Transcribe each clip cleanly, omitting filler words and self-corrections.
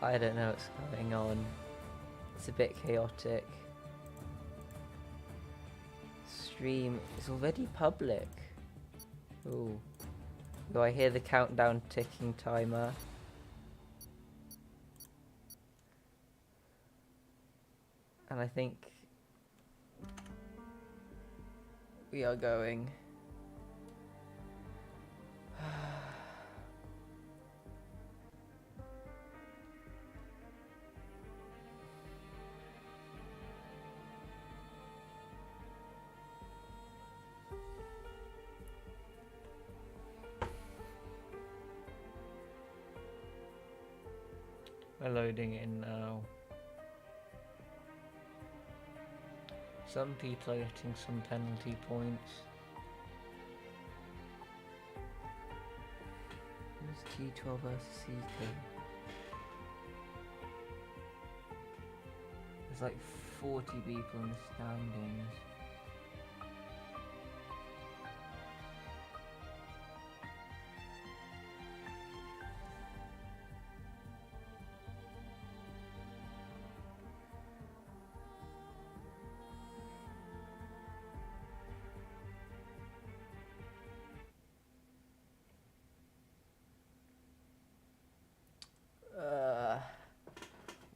I don't know what's going on. It's a bit chaotic. Stream is already public. Ooh. Do I hear the countdown ticking timer? And I think we are going. We're loading in now. Some people are getting some penalty points. Who's T12 versus CK? There's like 40 people in the standings.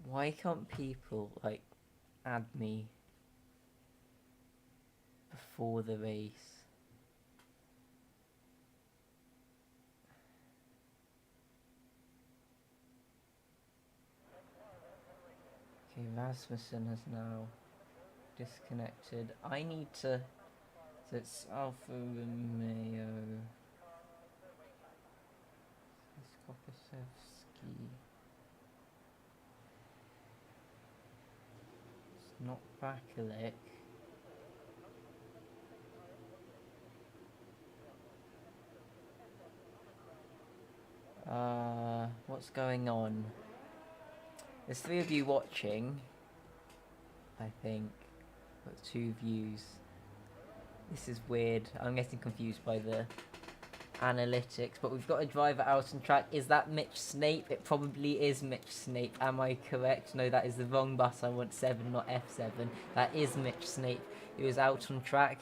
Why can't people, like, add me before the race? Okay, Rasmussen has now disconnected. I need to... So it's Alpha Romeo. Skopasevsky. Not Bakulik. What's going on? There's 3 of you watching, I think, but 2 views. This is weird. I'm getting confused by the analytics, but we've got a driver out on track. Is that Mitch Snape? It probably is Mitch Snape. Am I correct? No, that is the wrong bus. I want 7, not F7. That is Mitch Snape. He was out on track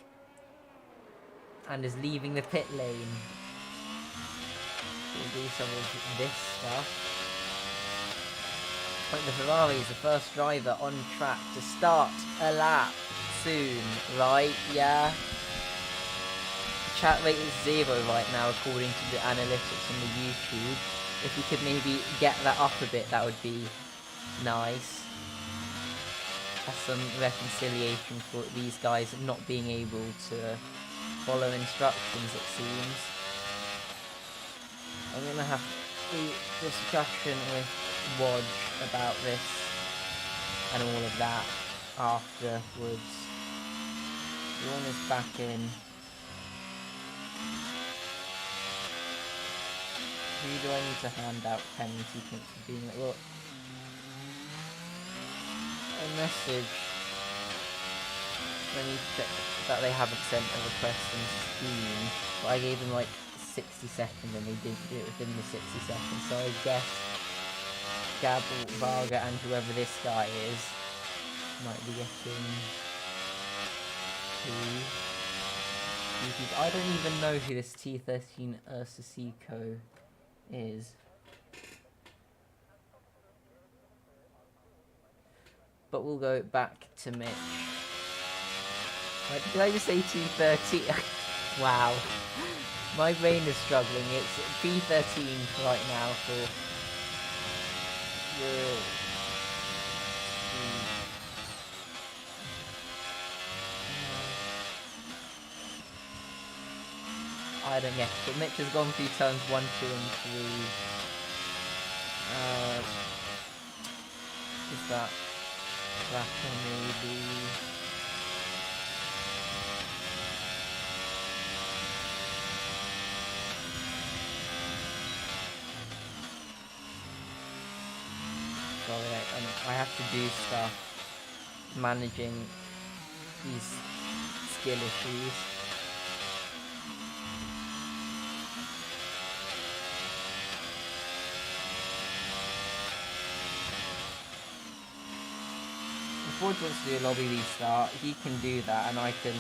and is leaving the pit lane. We'll do some of this stuff. Like the Ferrari is the first driver on track to start a lap soon, right? Yeah. Chat rate is 0 right now according to the analytics on the YouTube. If you could maybe get that up a bit, that would be nice. That's some reconciliation for these guys not being able to follow instructions, it seems. I'm gonna have a discussion with Wodge about this and all of that afterwards. Dawn is back in. Who do I need to hand out penalty points for being like, look, a message when you check that they haven't sent a request on Steam, but I gave them like 60 seconds and they didn't do it within the 60 seconds, so I guess Gabble, Varga and whoever this guy is might be getting 2. I don't even know who this T13 Ursa Seco is. But we'll go back to Mitch. Did I just say T13? Wow. My brain is struggling. It's P13 right now for the... I don't get it, but Mitch has gone through turns 1, 2 and 3. Is that maybe? Sorry, I have to do stuff managing these skill issues. Forge wants to do a lobby restart, he can do that, and I can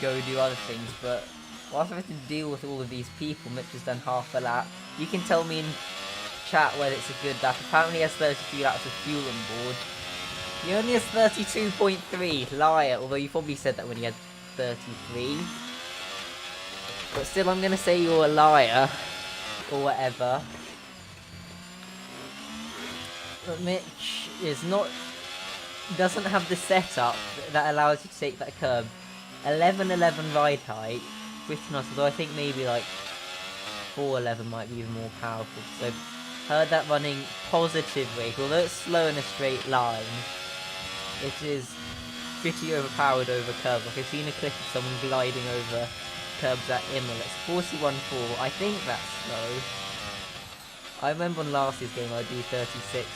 go do other things, but whilst I have to deal with all of these people, Mitch has done half a lap. You can tell me in chat whether it's a good lap. Apparently he has 33 laps of fuel on board. He only has 32.3, liar, although you probably said that when he had 33. But still, I'm going to say you're a liar, or whatever. But Mitch doesn't have the setup that allows you to take that curb. 11.11 ride height, pretty nice, although I think maybe like 4.11 might be even more powerful. So heard that running positive rate, although it's slow in a straight line, it is pretty overpowered over curves. Like I've seen a clip of someone gliding over curbs at Imola. It's 41.4, I think that's slow. I remember on last year's game I do 36s.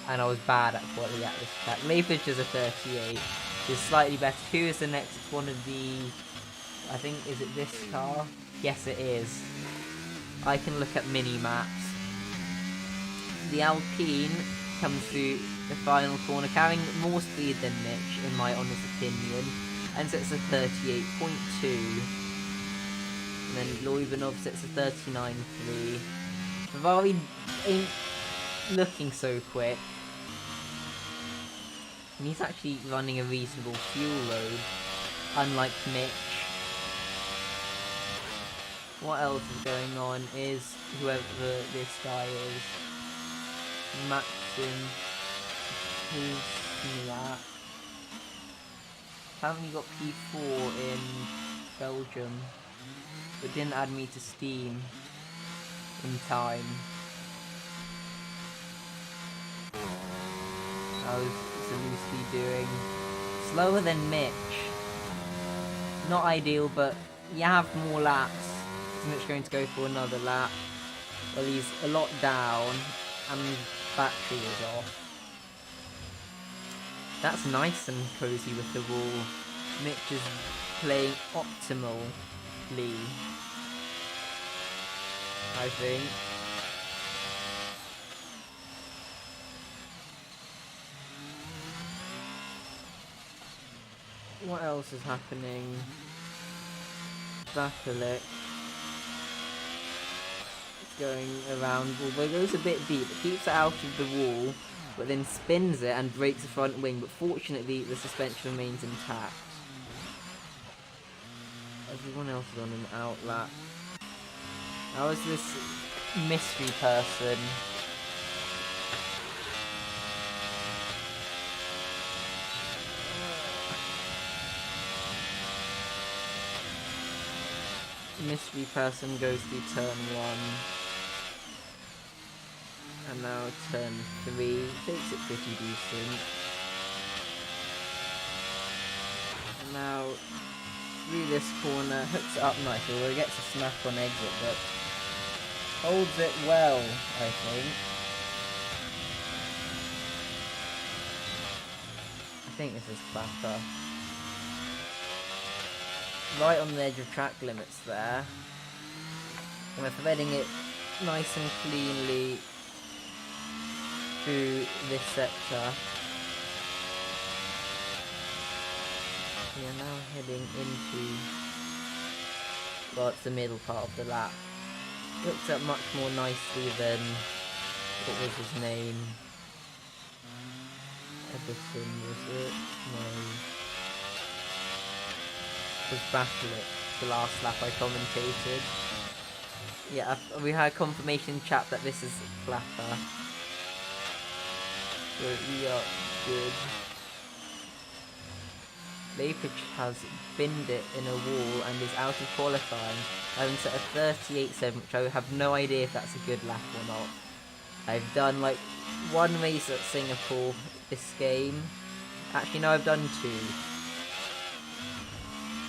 And I was bad at quality at this track. Mayfish is a 38. Is slightly better. Who is the next one of the... I think, is it this car? Yes, it is. I can look at mini-maps. The Alpine comes through the final corner, carrying more speed than Mitch, in my honest opinion. And sets a 38.2. And then Loivanov sets a 39.3. Ferrari ain't looking so quick. And he's actually running a reasonable fuel load, unlike Mitch. What else is going on is whoever this guy is. Maxim. Who's that? Apparently got P4 in Belgium, but didn't add me to Steam in time. I was loosely doing slower than Mitch. Not ideal, but you have more laps. Is Mitch going to go for another lap? Well, he's a lot down, and battery is off. That's nice and cozy with the wall. Mitch is playing optimally, I think. What else is happening? Backelic. It's going around, although it goes a bit deep. It keeps it out of the wall, but then spins it and breaks the front wing. But fortunately, the suspension remains intact. Everyone else is on an outlap. How is this mystery person? Mystery person goes through turn 1. And now turn 3. Takes it pretty decent. And now through this corner, hooks it up nicely, although it gets a smack on exit, but holds it well, I think. I think this is Clapper. Right on the edge of track limits there. And we're threading it nice and cleanly through this sector. We are now heading into, well, it's the middle part of the lap. Looks up much more nicely than, what was his name? Everton, was it? No. Was Battlet, the last lap I commentated. Yeah, we had confirmation in chat that this is Clapper. So we are good. Lepage has binned it in a wall and is out of qualifying, having set a 38.7, which I have no idea if that's a good lap or not. I've done like one race at Singapore this game. Actually no, I've done 2.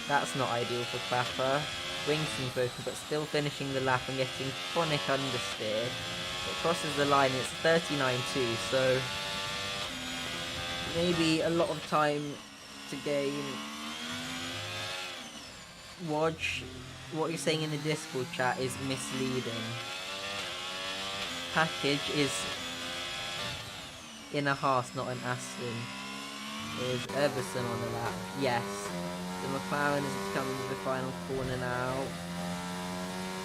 That's not ideal for Clapper. Wingston's broken, but still finishing the lap and getting chronic understeer. It crosses the line, it's 39.2, so maybe a lot of time to gain. Watch, what you're saying in the Discord chat is misleading. package is in a Haas, not an Aston. Is Everson on the lap? Yes. The McLaren is coming to the final corner now.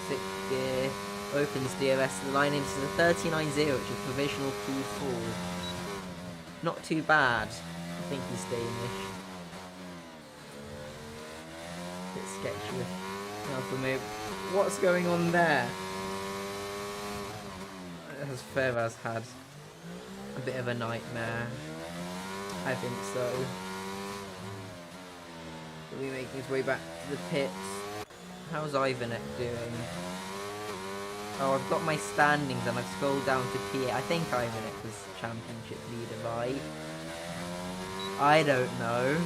6th gear. Opens DRS to the line into the 39.0, which is provisional Q4. Not too bad. I think he's Danish. Bit sketchy with Alpha move. What's going on there? As Ferraz had a bit of a nightmare. I think so. Will he making his way back to the pits? How's Ivanek doing? Oh, I've got my standings and I've scrolled down to P8. I think Ivanek was championship leader, right? I don't know.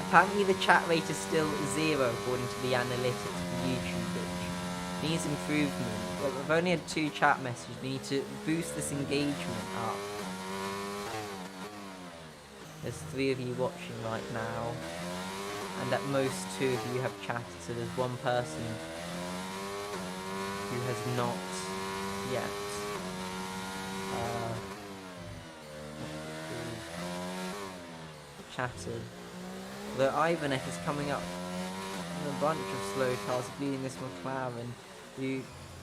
Apparently the chat rate is still 0 according to the analytics of YouTube, which needs improvement. But we've only had 2 chat messages. We need to boost this engagement up. There's 3 of you watching right now, and at most 2 of you have chatted, so there's 1 person who has not yet chatted. Though Ivanek is coming up in a bunch of slow cars, leading this McLaren, who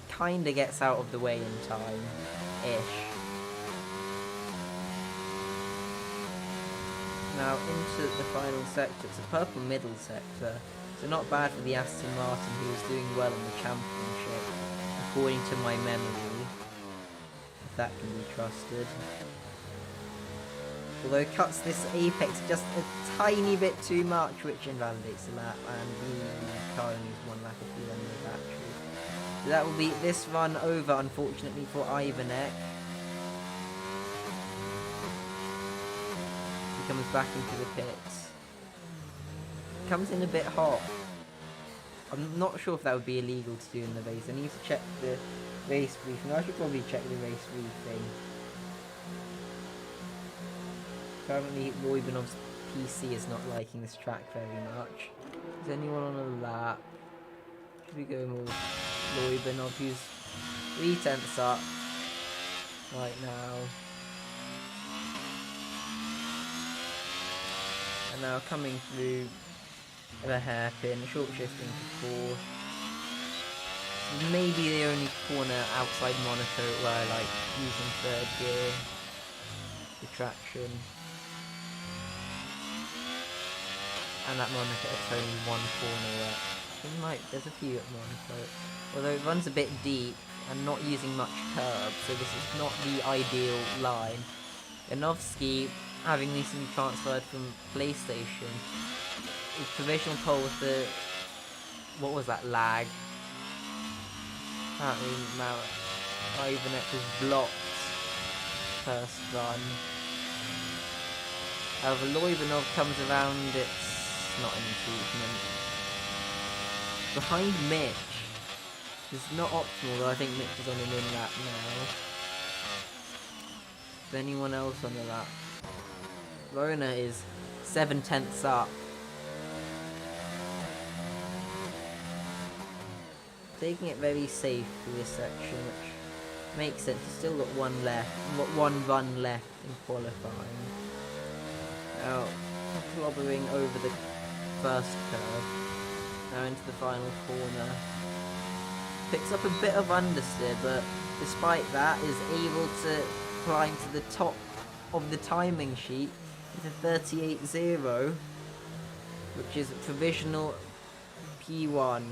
kinda gets out of the way in time-ish. Now into the final sector. It's a purple middle sector, so not bad for the Aston Martin, who was doing well in the championship, according to my memory, if that can be trusted. Although it cuts this apex just a tiny bit too much, which invalidates the lap, and the car only has 1 lap of fuel in the battery. So that will be this run over, unfortunately, for Ivanek. Comes back into the pits. Comes in a bit hot. I'm not sure if that would be illegal to do in the race. I need to check the race briefing. I should probably check the race briefing. Currently, Loibanov's PC is not liking this track very much. Is anyone on a lap? Should we go more with Loibanov, who's 3/10 up right now? And now coming through the hairpin, short shifting to 4th. Maybe the only corner outside Monaco where I like using 3rd gear, the traction. And at Monaco it's only 1 corner where there's a few at Monaco. Although it runs a bit deep and not using much curb, so this is not the ideal line. Yanovsky, having recently transferred from PlayStation, is provisional pole with the, what was that, lag? Apparently now Ivanek has blocked first run. However, Loibanov comes around, it's not an improvement. Behind Mitch, it's not optimal, though I think Mitch is on an in-lap now. Is anyone else on the lap? Rona is 7/10 up. Taking it very safe through this section, which makes sense. He's still got 1 run left in qualifying. Now, clobbering over the first curve. Now into the final corner. Picks up a bit of understeer, but despite that is able to climb to the top of the timing sheet with a 38.0, which is provisional P1.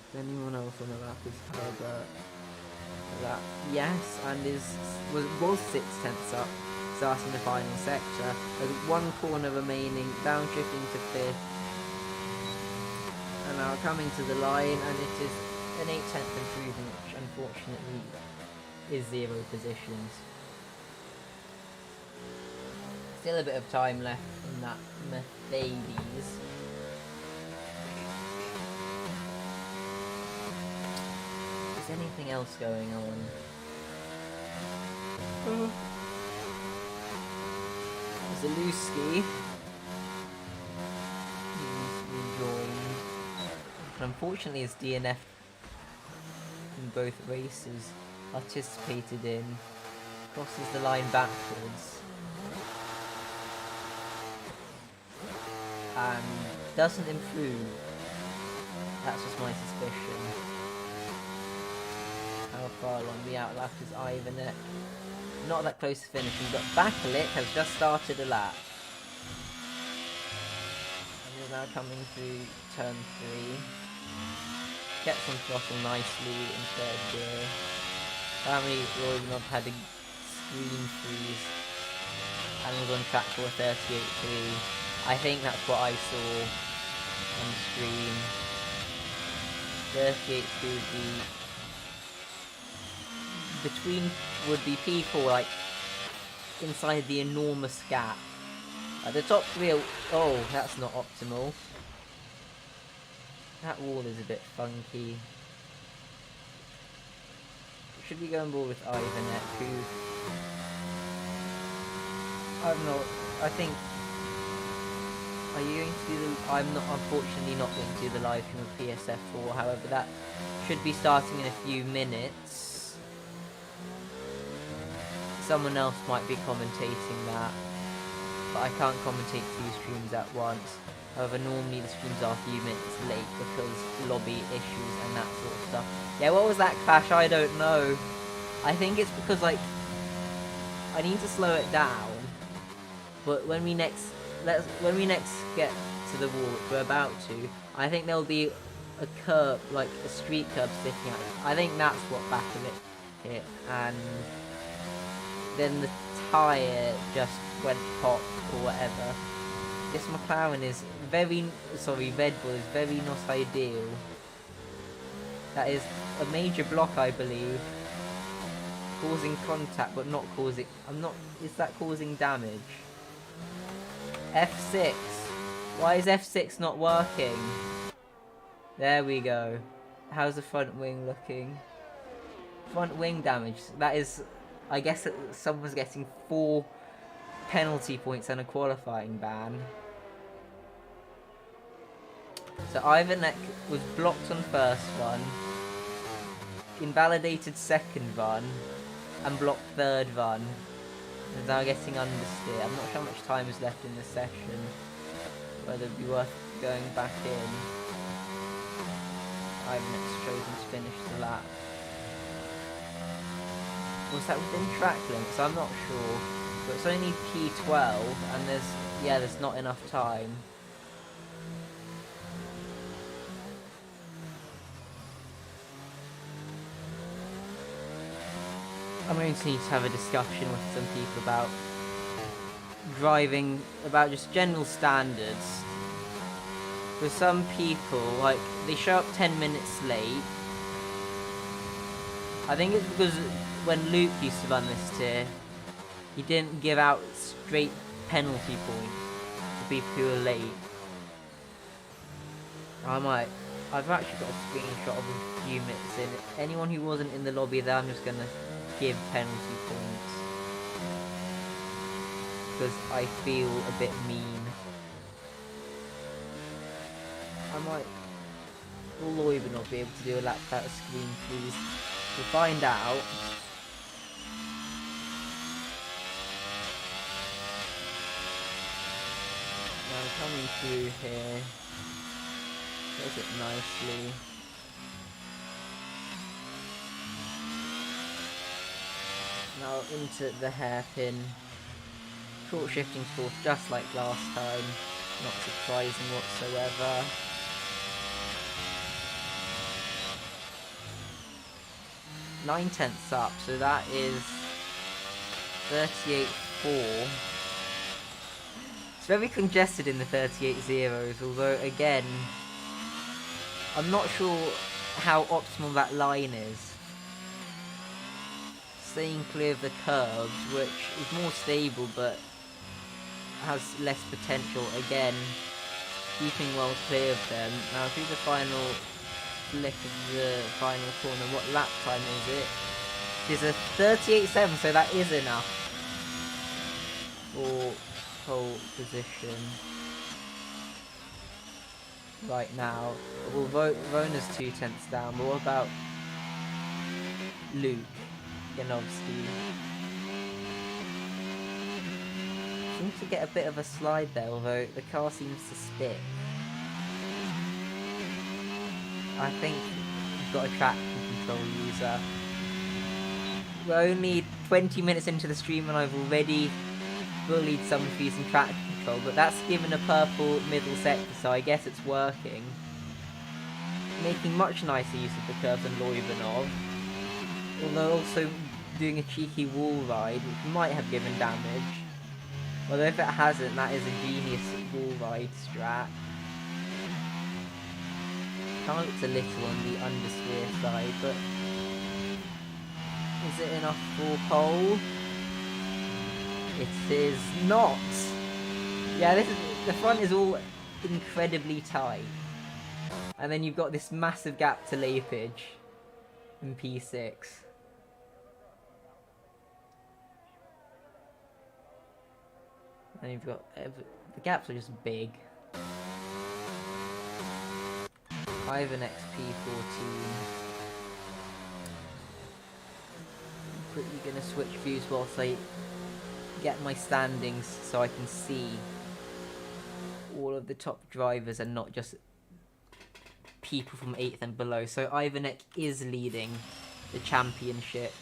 Is anyone else on the lap? Is Herbert that? Yes, and was 6/10 up, starting the final sector. There's 1 corner remaining, downshifting to 5th. And now coming to the line, and it is an 8/10 improvement, which unfortunately is 0 positions. Still a bit of time left in that Mercedes. Is anything else going on? Zalewski. He's rejoined. But unfortunately, it's DNF in both races. participated in. Crosses the line backwards. And doesn't improve. That's just my suspicion. How far along the outlap is Ivanek? Not that close to finishing, but Bakalik has just started a lap. And is now coming through turn 3. Gets on throttle nicely in third gear. Apparently Roymanov had a screen freeze and was on track for a 38.3. I think that's what I saw on the screen. 38.3 would be P4, like inside the enormous gap. The top 3 are, oh, that's not optimal. That wall is a bit funky. Should we go on board with Ivanek, who I don't know, I think, are you going to do the, I'm not, unfortunately not going to do the live stream of PSF4, however that should be starting in a few minutes. Someone else might be commentating that, but I can't commentate 2 streams at once. However, normally the streams are a few minutes late because lobby issues and that sort of stuff. Yeah, what was that clash? I don't know. I think it's because, like, I need to slow it down. But when we next get to the wall, which we're about to, I think there'll be a curb, like a street curb sticking out. I think that's what back of it hit, and then the tyre just went pop or whatever. This McLaren is Red Bull is very not ideal. That is a major block, I believe. Causing contact, but not causing, is that causing damage? F6. Why is F6 not working? There we go. How's the front wing looking? Front wing damage. That is, I guess someone's getting 4 penalty points and a qualifying ban. So Ivanek was blocked on first run, invalidated second run, and blocked third run. Is now getting understeer. I'm not sure how much time is left in the session, whether it'd be worth going back in. Ivanek's chosen to finish the lap. Was that within track limits? I'm not sure. But it's only P12 and there's not enough time. I'm going to need to have a discussion with some people about driving, about just general standards. For some people, like, they show up 10 minutes late. I think it's because when Luke used to run this tier, he didn't give out straight penalty points for people who were late. I've actually got a screenshot of a few minutes in. Anyone who wasn't in the lobby there, I'm just gonna give penalty points. Because I feel a bit mean. Will Loiber not be able to do a lap without a screen, please? We'll find out. Now coming through here. Does it nicely. Now into the hairpin. Short shifting fourth just like last time. Not surprising whatsoever. Nine-tenths up, so that is 38.4. It's very congested in the 38 zeros, although again, I'm not sure how optimal that line is. Staying clear of the curves, which is more stable but has less potential. Again, keeping well clear of them. Now through the final flick of the final corner, what lap time is it? It is a 38.7, so that is enough for pole position right now. Well, Rona's 2 tenths down, but what about Luke? Janowski. Seems to get a bit of a slide there, although the car seems to stick. I think we've got a traction control user. We're only 20 minutes into the stream and I've already bullied someone for using traction control, but that's given a purple middle sector, so I guess it's working. Making much nicer use of the curve than Loibanov, although also doing a cheeky wall ride, which might have given damage. Although if it hasn't, that is a genius wall ride strat. Car looks a little on the understeer side, but is it enough for pole? It is not. Yeah, the front is all incredibly tight. And then you've got this massive gap to Leipzig in P6. And you've got... the gaps are just big. Ivan XP14. I'm quickly going to switch views whilst I get my standings so I can see all of the top drivers and not just people from 8th and below. So Ivanek is leading the championship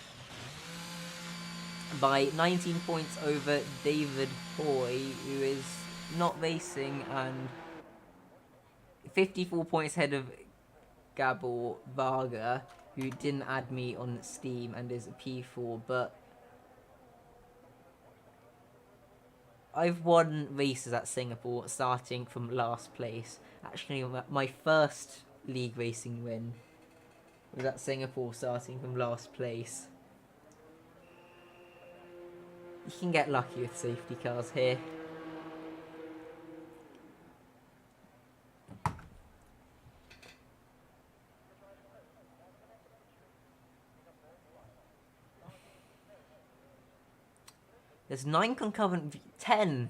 by 19 points over David Hoy, who is not racing, and 54 points ahead of Gabor Varga, who didn't add me on Steam and is a P4, but I've won races at Singapore starting from last place. Actually, my first league racing win was at Singapore starting from last place. You can get lucky with safety cars here. There's 9 concurrent, 10,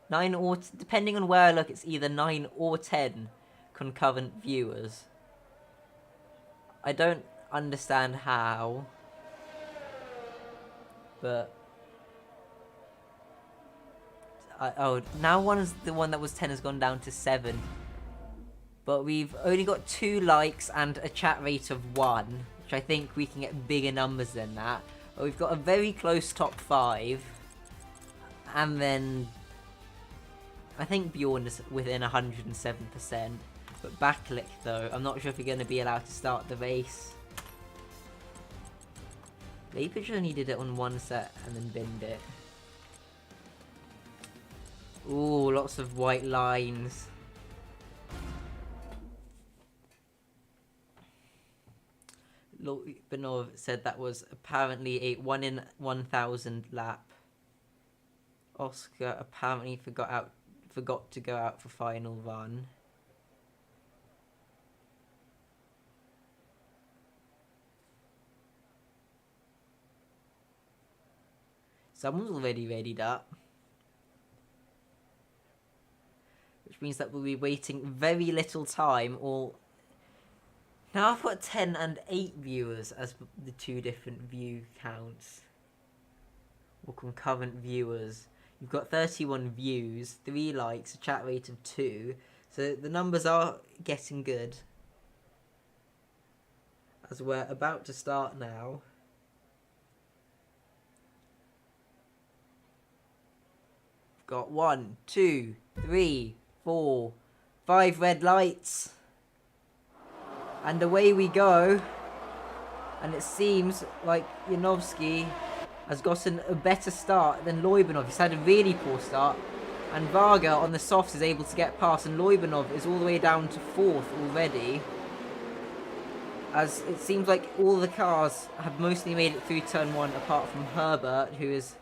9 or, depending on where I look, it's either 9 or 10 concurrent viewers. I don't understand how, but oh, now the one that was 10 has gone down to 7. But we've only got 2 likes and a chat rate of 1, which I think we can get bigger numbers than that. But we've got a very close top 5. And then I think Bjorn is within 107%. But Backlick, though, I'm not sure if you're going to be allowed to start the race. Leipzig only did it on 1 set and then binned it. Ooh, lots of white lines. Loibanov said that was apparently a 1 in 1,000 lap. Oscar apparently forgot to go out for final run. Someone's already readied up. Which means that we'll be waiting very little time, or... Now I've got 10 and 8 viewers as the 2 different view counts. Or concurrent viewers. You've got 31 views, 3 likes, a chat rate of 2. So the numbers are getting good. As we're about to start now. We've got 1, 2, 3, 4, 5 red lights. And away we go. And it seems like Janowski has gotten a better start than Loibanov. He's had a really poor start. And Varga on the softs is able to get past. And Loibanov is all the way down to 4th already. As it seems like all the cars have mostly made it through turn 1 apart from Herbert, who is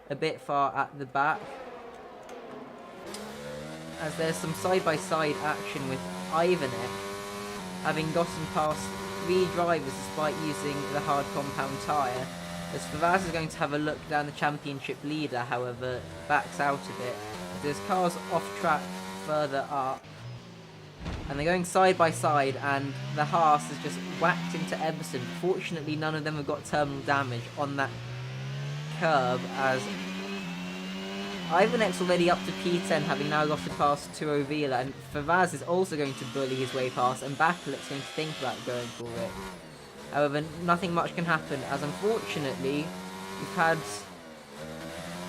a bit far at the back. As there's some side-by-side action with Ivanek, having gotten past 3 drivers despite using the hard compound tyre. As Favaz is going to have a look down the championship leader, however, backs out of it. There's cars off track further up. and they're going side by side, and the Haas has just whacked into Emerson. Fortunately, none of them have got terminal damage on that curb, as Ivanek's already up to P10, having now got to pass Turovila, and Favaz is also going to bully his way past, and Bakalek's going to think about going for it. However, nothing much can happen, as unfortunately, we've had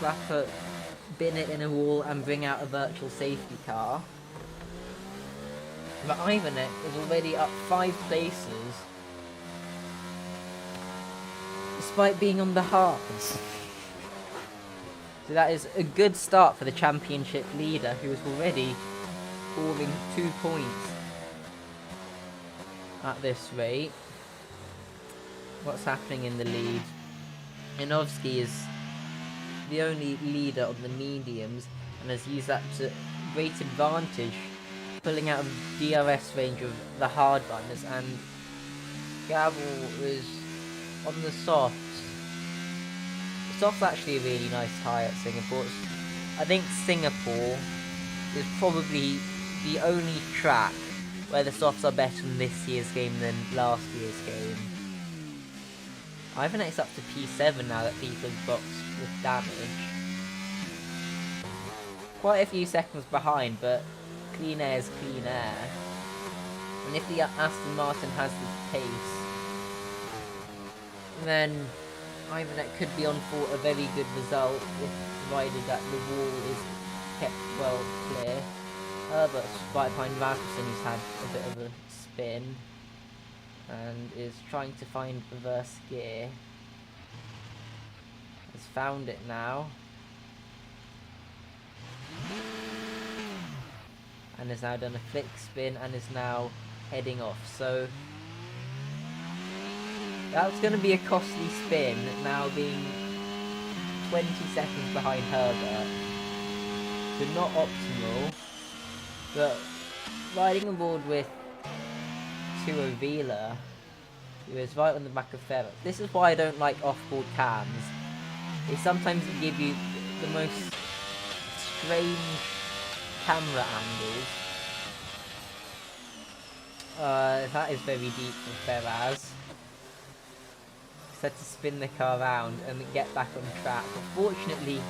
Rafa bin it in a wall and bring out a virtual safety car. But Ivanek is already up 5 places, despite being on the hards. So that is a good start for the championship leader, who is already hauling 2 points at this rate. What's happening in the lead? Inovsky is the only leader on the mediums and has used that to great advantage, pulling out of DRS range of the hard runners, and Gavel is on the softs. The soft's actually a really nice tyre at Singapore. I think Singapore is probably the only track where the softs are better in this year's game than last year's game. Ivanek's up to P7 now that people have boxed with damage. Quite a few seconds behind, but clean air is clean air. And if the Aston Martin has the pace, then Ivanek could be on for a very good result, if provided that the wall is kept well clear. Herbert's right behind Rasmussen, who's had a bit of a spin and is trying to find reverse gear. Has found it now. And has now done a flick spin and is now heading off. So that's going to be a costly spin, now being 20 seconds behind Herbert. So not optimal, but riding aboard with Turovila, who is right on the back of Ferret. This is why I don't like off-board cams. They sometimes give you the most strange camera angles. That is very deep for Ferraz. Had to spin the car around and get back on track. But fortunately,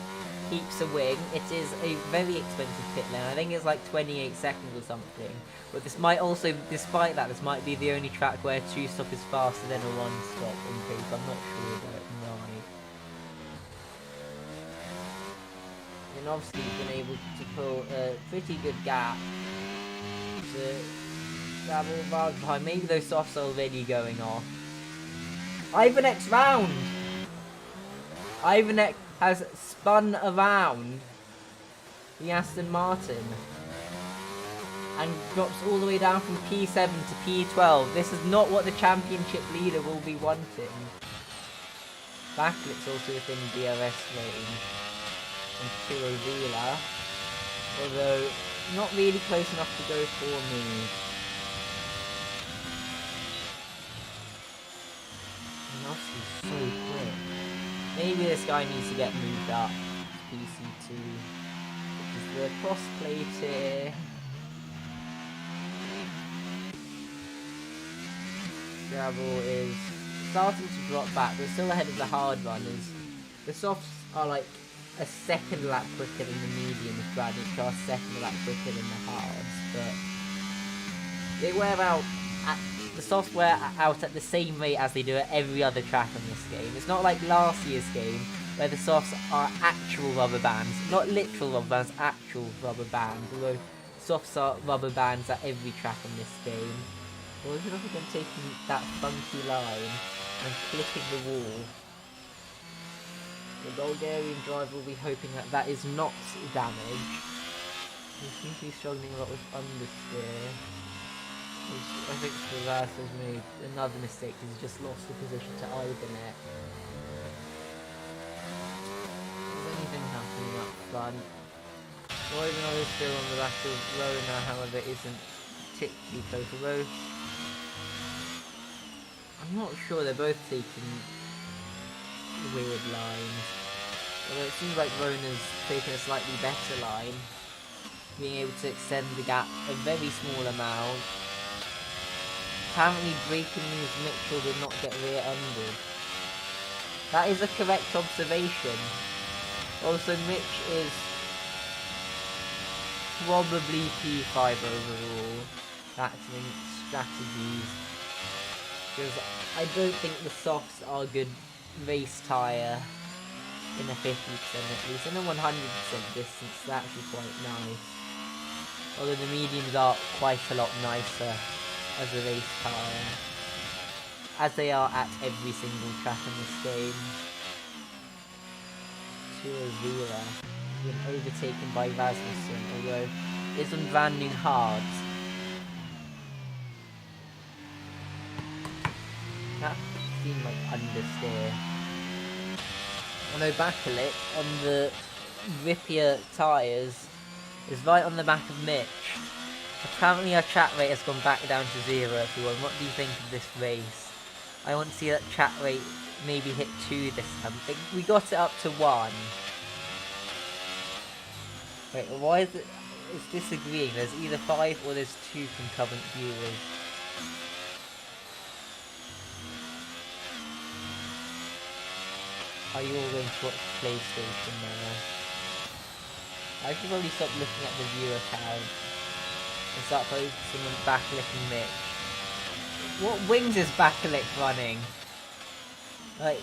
keeps a wing. It is a very expensive pit lane. I think it's like 28 seconds or something. But this might also, despite that, this might be the only track where 2-stop is faster than a 1-stop on paper. I'm not sure, but no. And obviously he's been able to pull a pretty good gap to travel rather behind. Maybe those softs are already going off. Ivanek's round! Ivanek has spun around the Aston Martin and drops all the way down from P7 to P12. This is not what the championship leader will be wanting. Backlips also within DRS range and Turovila, although not really close enough to go for me. So quick. Maybe this guy needs to get moved up to PC2, which is the cross plate here. Gravel is starting to drop back. We're still ahead of the hard runners. The softs are like a second lap quicker than the mediums, Brad, which are a second lap quicker than the hards, but they wear out the softs wear out at the same rate as they do at every other track on this game. It's not like last year's game, where the softs are actual rubber bands. Not literal rubber bands, actual rubber bands. Although softs are rubber bands at every track on this game. Well, look at them taking that funky line and clipping the wall. The Bulgarian driver will be hoping that that is not damage. He seems to be struggling a lot with understeer. I think Favaz has made another mistake. He's just lost the position to Ivanek. Is anything happening up front? Ivanov is still on the back of Rona, however, isn't particularly close. Although I'm not sure, they're both taking weird lines. Although it seems like Rona's taken a slightly better line. being able to extend the gap a very small amount. Apparently breaking news, Mitchell did not get rear-ended. That is a correct observation. Also, Mitch is probably P5 overall. Factoring strategies. Because I don't think the softs are a good race tyre in a 50% at least. In a 100% distance, it's actually quite nice. Although the mediums are quite a lot nicer as a race tyre, as they are at every single track in this game. 2-0, been overtaken by Rasmussen, although it's on brand new hards. That seemed like understeer. Although Bakulik on the rippier tyres is right on the back of Mitch. Apparently our chat rate has gone back down to 0, everyone. What do you think of this race? I want to see that chat rate maybe hit 2 this time. We got it up to 1. Wait, why is it? It's disagreeing. There's either 5 or there's 2 concurrent viewers. Are you all going to watch PlayStation now? I should probably stop looking at the viewer count and start focusing on Bakulik and Mitch. What wings is Bakulik running? Like,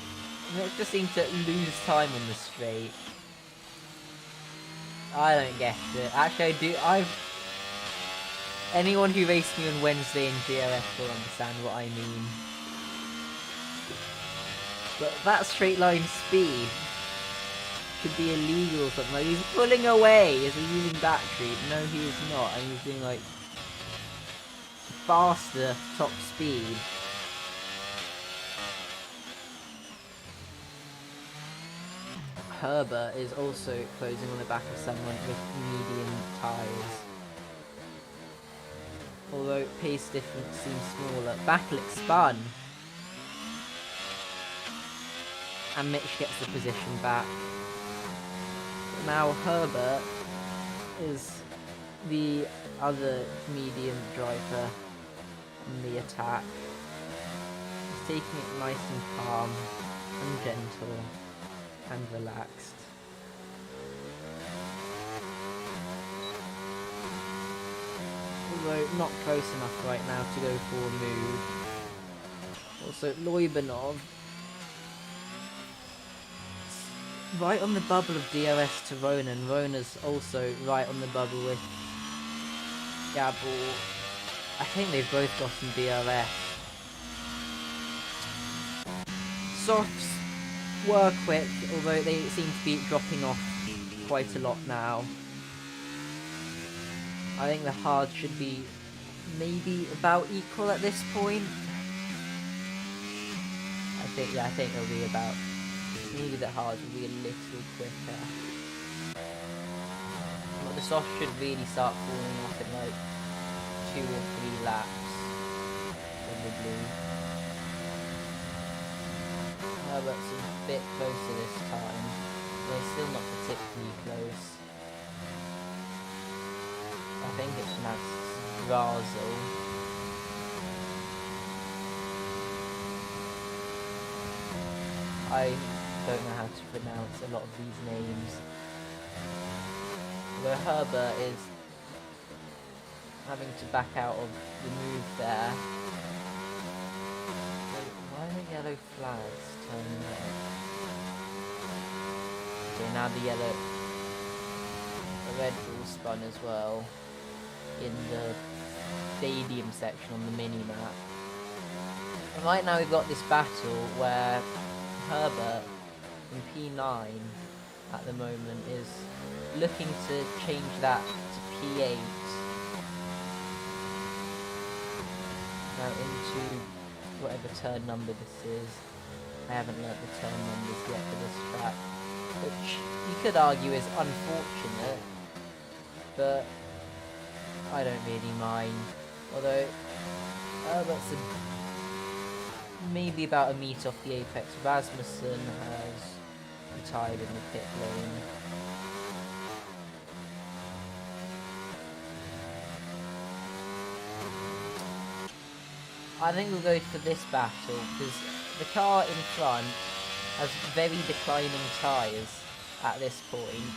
Mitch just seems to lose time on the straight. I don't get it. Actually, I do. Anyone who raced me on Wednesday in DRF will understand what I mean. But that straight line speed could be illegal or something. Like, he's pulling away. Is he using battery? No, he is not. And he's doing like faster top speed. Herbert is also closing on the back of someone with medium tyres. Although pace difference seems smaller. Bakulik spun. And Mitch gets the position back. But now Herbert is the other medium driver in the attack. He's taking it nice and calm and gentle and relaxed. Although not close enough right now to go for a move. Also, Loibanov right on the bubble of DRS to Ronan. Rona's also right on the bubble with Gabor. I think they've both gotten DRS. Softs were quick, although they seem to be dropping off quite a lot now. I think the hard should be maybe about equal at this point. I think it'll be about, maybe the hard will be a little quicker. But the soft should really start falling off in like 2 or 3 laps, probably. Herbert's a bit closer this time, but it's still not particularly close. I think it's pronounced Razel. I don't know how to pronounce a lot of these names. Although Herbert is having to back out of the move there. Why are the yellow flags turning red? Okay, now the red ball spun as well in the stadium section on the mini-map. And right now we've got this battle where Herbert in P9 at the moment is looking to change that to P8. Now into whatever turn number this is. I haven't learnt the turn numbers yet for this track, which you could argue is unfortunate, but I don't really mind. Although Herbert's maybe about a metre off the apex. Rasmussen has retired in the pit lane. I think we'll go for this battle, because the car in front has very declining tyres at this point,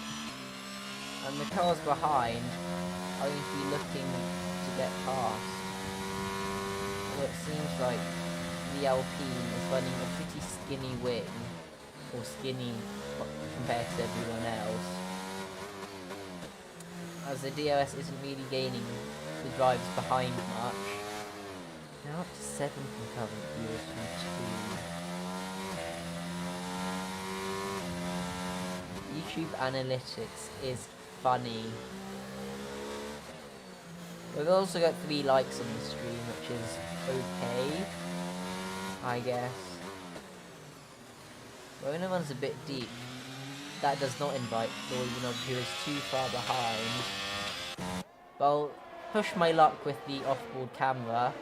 and the cars behind are going to be looking to get past. Although it seems like the Alpine is running a pretty skinny wing, or skinny compared to everyone else, as the DRS isn't really gaining the drivers behind much. Now up to 7 concurrent viewers from 2. YouTube analytics is funny. We've also got 3 likes on the stream, which is okay, I guess. Rona runs a bit deep. That does not invite Loibanov, who is too far behind. But I'll push my luck with the off-board camera,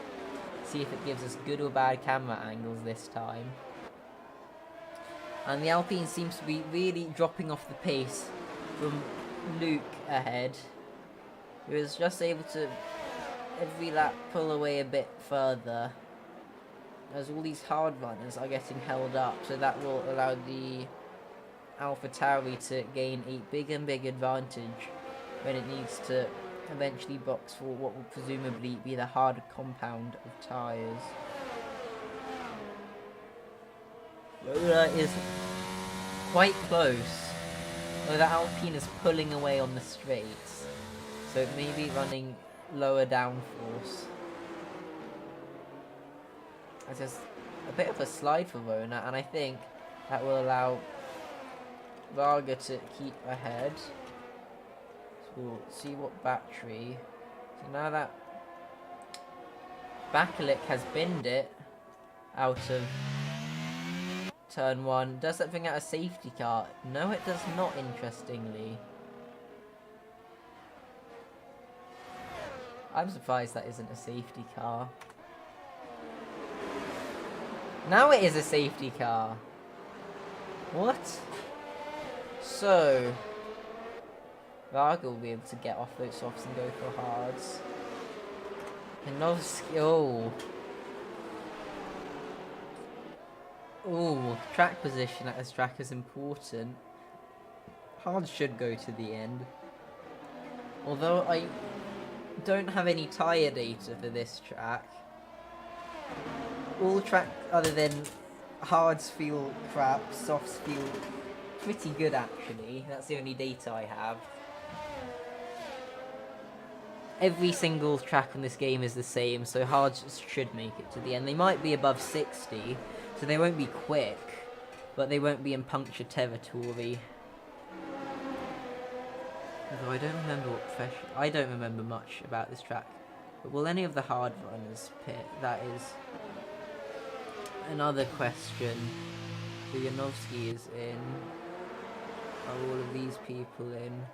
see if it gives us good or bad camera angles this time. And the Alpine seems to be really dropping off the pace from Luke ahead, who is just able to every lap pull away a bit further, as all these hard runners are getting held up, so that will allow the AlphaTauri to gain a big and big advantage when it needs to eventually box for what will presumably be the harder compound of tyres. Lola is quite close, though the Alpine is pulling away on the straights, so it may be running lower downforce. It's just a bit of a slide for Rona, and I think that will allow Varga to keep ahead. So we'll see what battery. So now that Bakalik has binned it out of turn 1, does that bring out a safety car? No, it does not, interestingly. I'm surprised that isn't a safety car. Now it is a safety car. What? So Varga will be able to get off those softs and go for hards. Janovski, oh, track position at this track is important. Hards should go to the end. Although I don't have any tyre data for this track. All track other than hards feel crap, softs feel pretty good actually. That's the only data I have. Every single track on this game is the same, so hards should make it to the end. They might be above 60, so they won't be quick, but they won't be in puncture territory. Although I don't remember much about this track. But will any of the hard runners pit? That is another question. Yanovsky is in. Are all of these people in?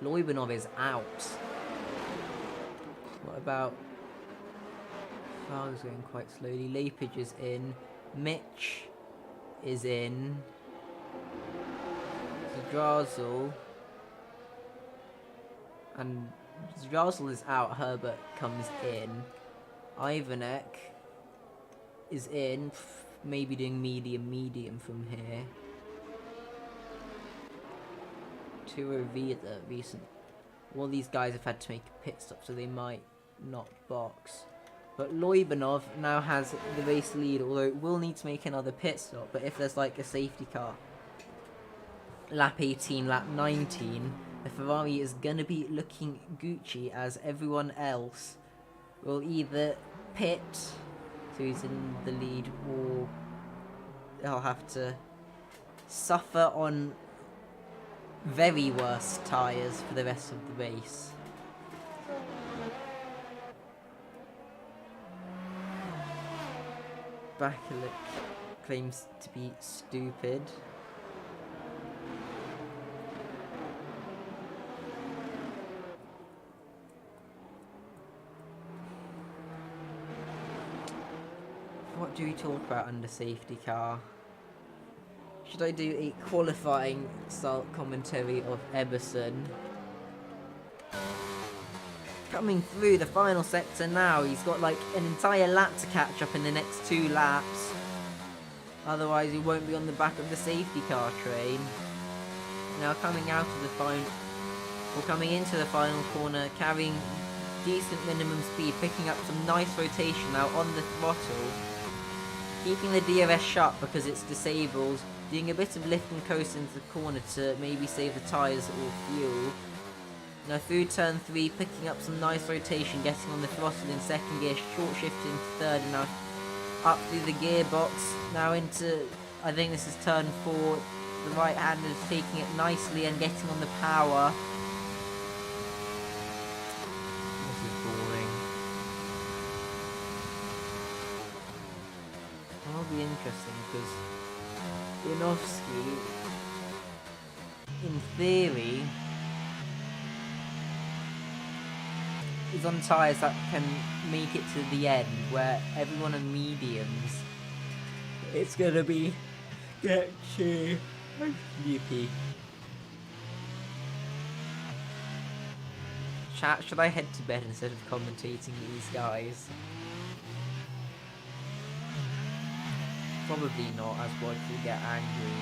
Loibanov is out. What about... Farley's going quite slowly. Lapage is in. Mitch is in. Zdrazel. And Zdrazel is out. Herbert comes in. Ivanek is in. Maybe doing medium from here. Turo Vida recent. All these guys have had to make a pit stop, so they might not box. But Loibanov now has the race lead, although it will need to make another pit stop. But if there's like a safety car, lap 18, lap 19, the Ferrari is going to be looking Gucci, as everyone else will either pit, so he's in the lead, or they'll have to suffer on very worse tyres for the rest of the race. Bakalik claims to be stupid. What do we talk about under safety car? Should I do a qualifying style commentary of Emerson? coming through the final sector now. He's got like an entire lap to catch up in the next 2 laps. Otherwise he won't be on the back of the safety car train. Now coming out of the final, or coming into the final corner, carrying decent minimum speed, picking up some nice rotation now on the throttle. Keeping the DRS shut because it's disabled, doing a bit of lift and coast into the corner to maybe save the tyres or fuel. Now through turn 3, picking up some nice rotation, getting on the throttle in second gear, short shifting to third, and now up through the gearbox, now into, I think this is turn 4, the right hander is taking it nicely and getting on the power. This is boring. That'll be interesting because Janowski, in theory, is on tyres that can make it to the end, where everyone on mediums, it's gonna be sketchy. UP. Chat, should I head to bed instead of commentating these guys? Probably not, as Bod will get angry.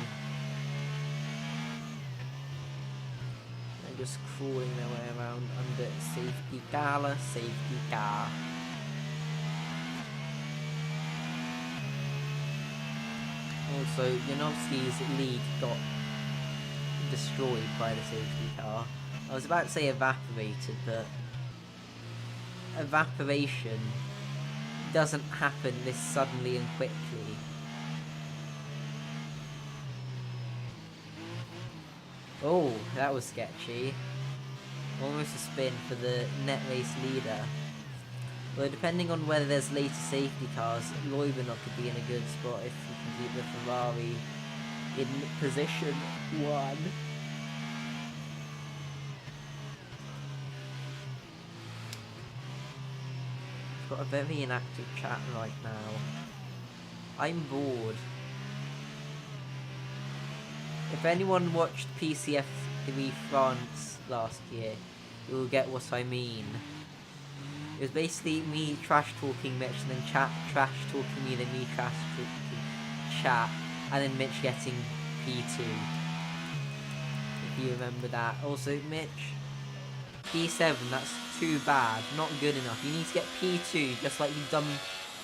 And just crawling their way around under safety car, safety car. Also, Janowski's lead got destroyed by the safety car. I was about to say evaporated, but evaporation doesn't happen this suddenly and quickly. Oh, that was sketchy. Almost a spin for the net race leader. Well, depending on whether there's later safety cars, Loibanov could be in a good spot if we can keep the Ferrari in position 1. I've got a very inactive chat right now. I'm bored. If anyone watched PC F3 France last year, you will get what I mean. It was basically me trash talking Mitch, and then chat trash talking me, then me trash talking chat, and then Mitch getting P2. If you remember that. Also, Mitch, P7, that's too bad, not good enough. You need to get P2, just like you've done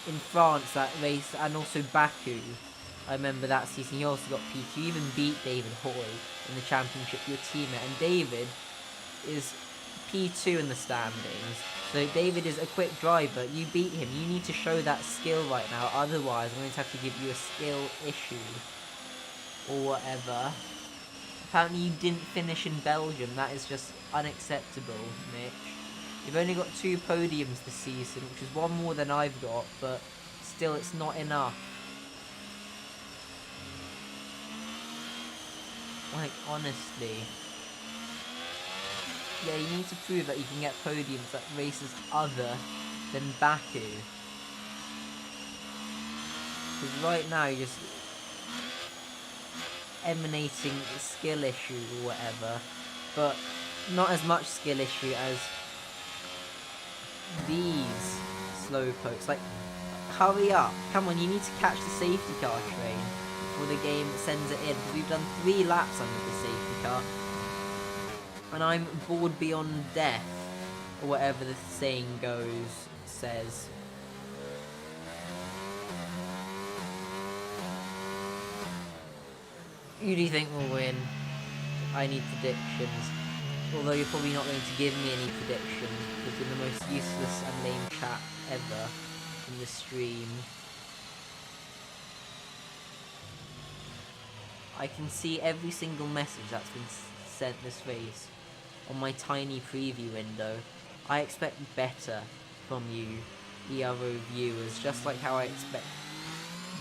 in France that race, and also Baku. I remember that season, you also got P2. You even beat David Hoy in the championship, your teammate, and David is P2 in the standings. So David is a quick driver, you beat him, you need to show that skill right now, otherwise I'm going to have to give you a skill issue, or whatever. Apparently you didn't finish in Belgium, that is just unacceptable, Mitch. You've only got 2 podiums this season, which is 1 more than I've got, but still it's not enough. Like, honestly. Yeah, you need to prove that you can get podiums at races other than Baku. Because right now you're just emanating a skill issue or whatever, but not as much skill issue as these slow pokes. Like, hurry up. Come on, you need to catch the safety car train before the game sends it in. Because we've done 3 laps under the safety car. And I'm bored beyond death, or whatever the saying says. Who do you think will win? I need predictions. Although you're probably not going to give me any predictions, because you're the most useless and lame chat ever in the stream. I can see every single message that's been sent this race on my tiny preview window. I expect better from you, Ero viewers, just like how I expect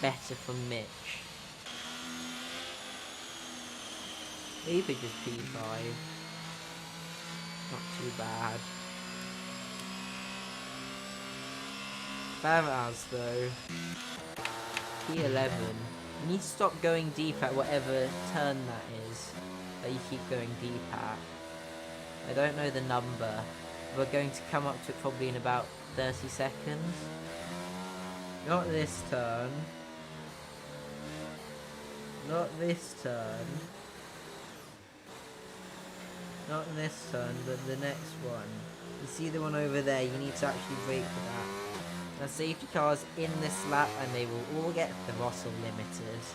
better from Mitch. Maybe just P5. Not too bad. Faraz though. P11. You need to stop going deep at whatever turn that is that you keep going deep at. I don't know the number, we're going to come up to it probably in about 30 seconds. Not this turn. Not this turn. Not in this turn, but the next one. You see the one over there, you need to actually brake for that. Now safety cars in this lap and they will all get throttle limiters,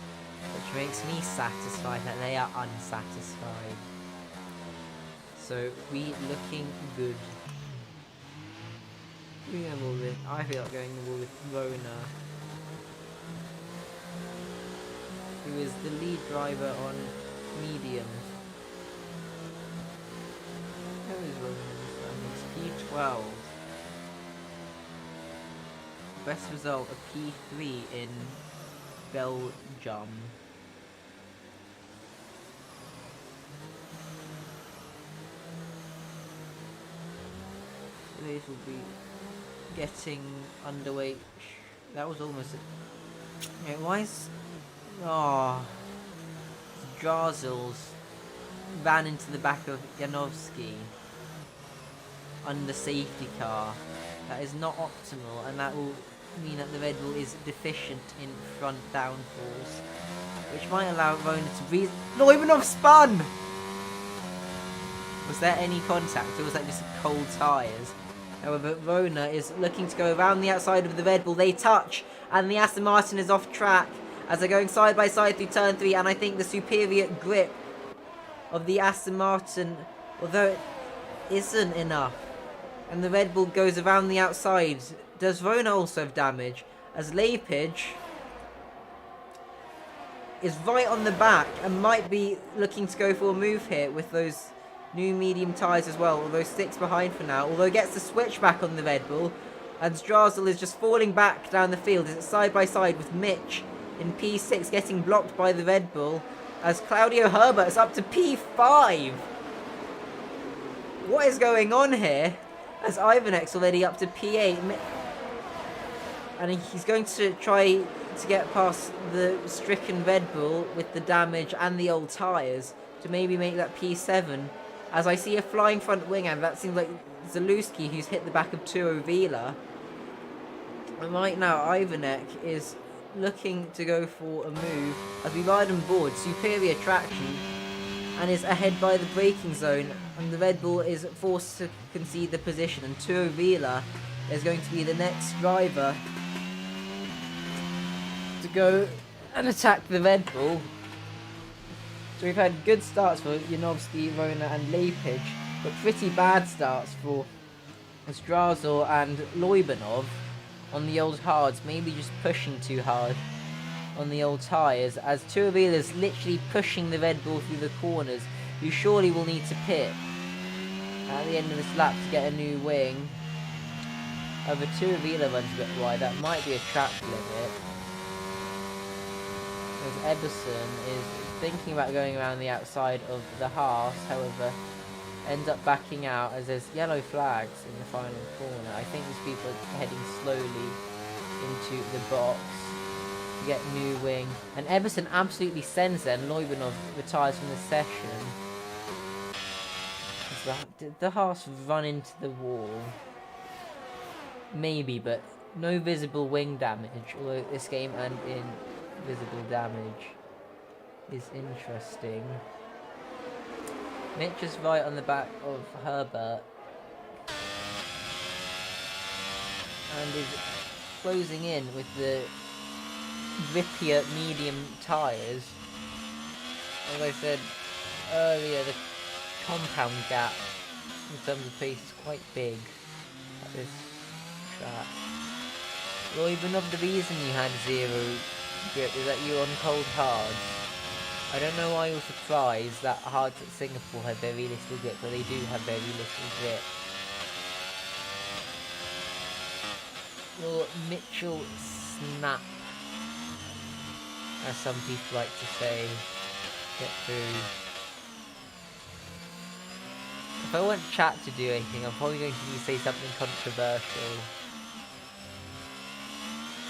which makes me satisfied that they are unsatisfied. So we looking good. I feel like going the wall with Rona, who is the lead driver on medium. Who is Rona? It's P12. Best result, a P3 in Belgium. These will be getting underway. That was almost a... why is... oh, Drazils ran into the back of Janowski under safety car. That is not optimal, and that will mean that the Red Bull is deficient in front downforce, which might allow Rona to breathe. Loimanov spun! Was there any contact, or was that just cold tyres? However, Rona is looking to go around the outside of the Red Bull. They touch, and the Aston Martin is off track as they're going side by side through turn 3, and I think the superior grip of the Aston Martin, although it isn't enough, and the Red Bull goes around the outside. Does Rona also have damage? As Lepage is right on the back and might be looking to go for a move here with those new medium tyres as well, although sticks behind for now, although gets the switch back on the Red Bull, and Drazel is just falling back down the field. Is it side by side with Mitch in P6 getting blocked by the Red Bull, as Claudio Herbert is up to P5. What is going on here? As Ivanek's already up to P8, and he's going to try to get past the stricken Red Bull with the damage and the old tyres to maybe make that P7. As I see a flying front wing, and that seems like Zalewski, who's hit the back of Turo Vila. And right now, Ivanek is looking to go for a move as we ride on board. Superior traction, and is ahead by the braking zone. And the Red Bull is forced to concede the position. And Turo Vila is going to be the next driver to go and attack the Red Bull. So we've had good starts for Janowski, Rona and Lepage, but pretty bad starts for Strazel and Loibanov on the old hards, maybe just pushing too hard on the old tyres, as Turavila is literally pushing the Red Bull through the corners. You surely will need to pit at the end of this lap to get a new wing. Over Turavila runs a bit wide, that might be a track limit. As Ederson is thinking about going around the outside of the Haas, however, ends up backing out as there's yellow flags in the final corner. I think these people are heading slowly into the box to get new wing. And Everson absolutely sends them. Loibanov retires from the session. Did the Haas run into the wall? Maybe, but no visible wing damage, although this game and invisible damage is interesting. Mitch is right on the back of Herbert and is closing in with the grippier medium tyres. As I said earlier, the compound gap in terms of pace is quite big at this track. Loibanov, the reason you had zero grip is that you're on cold hards. I don't know why you're surprised that hards at Singapore have very little grip, but they do have very little grip. Will Mitchell snap, as some people like to say, get through? If I want chat to do anything, I'm probably going to say something controversial.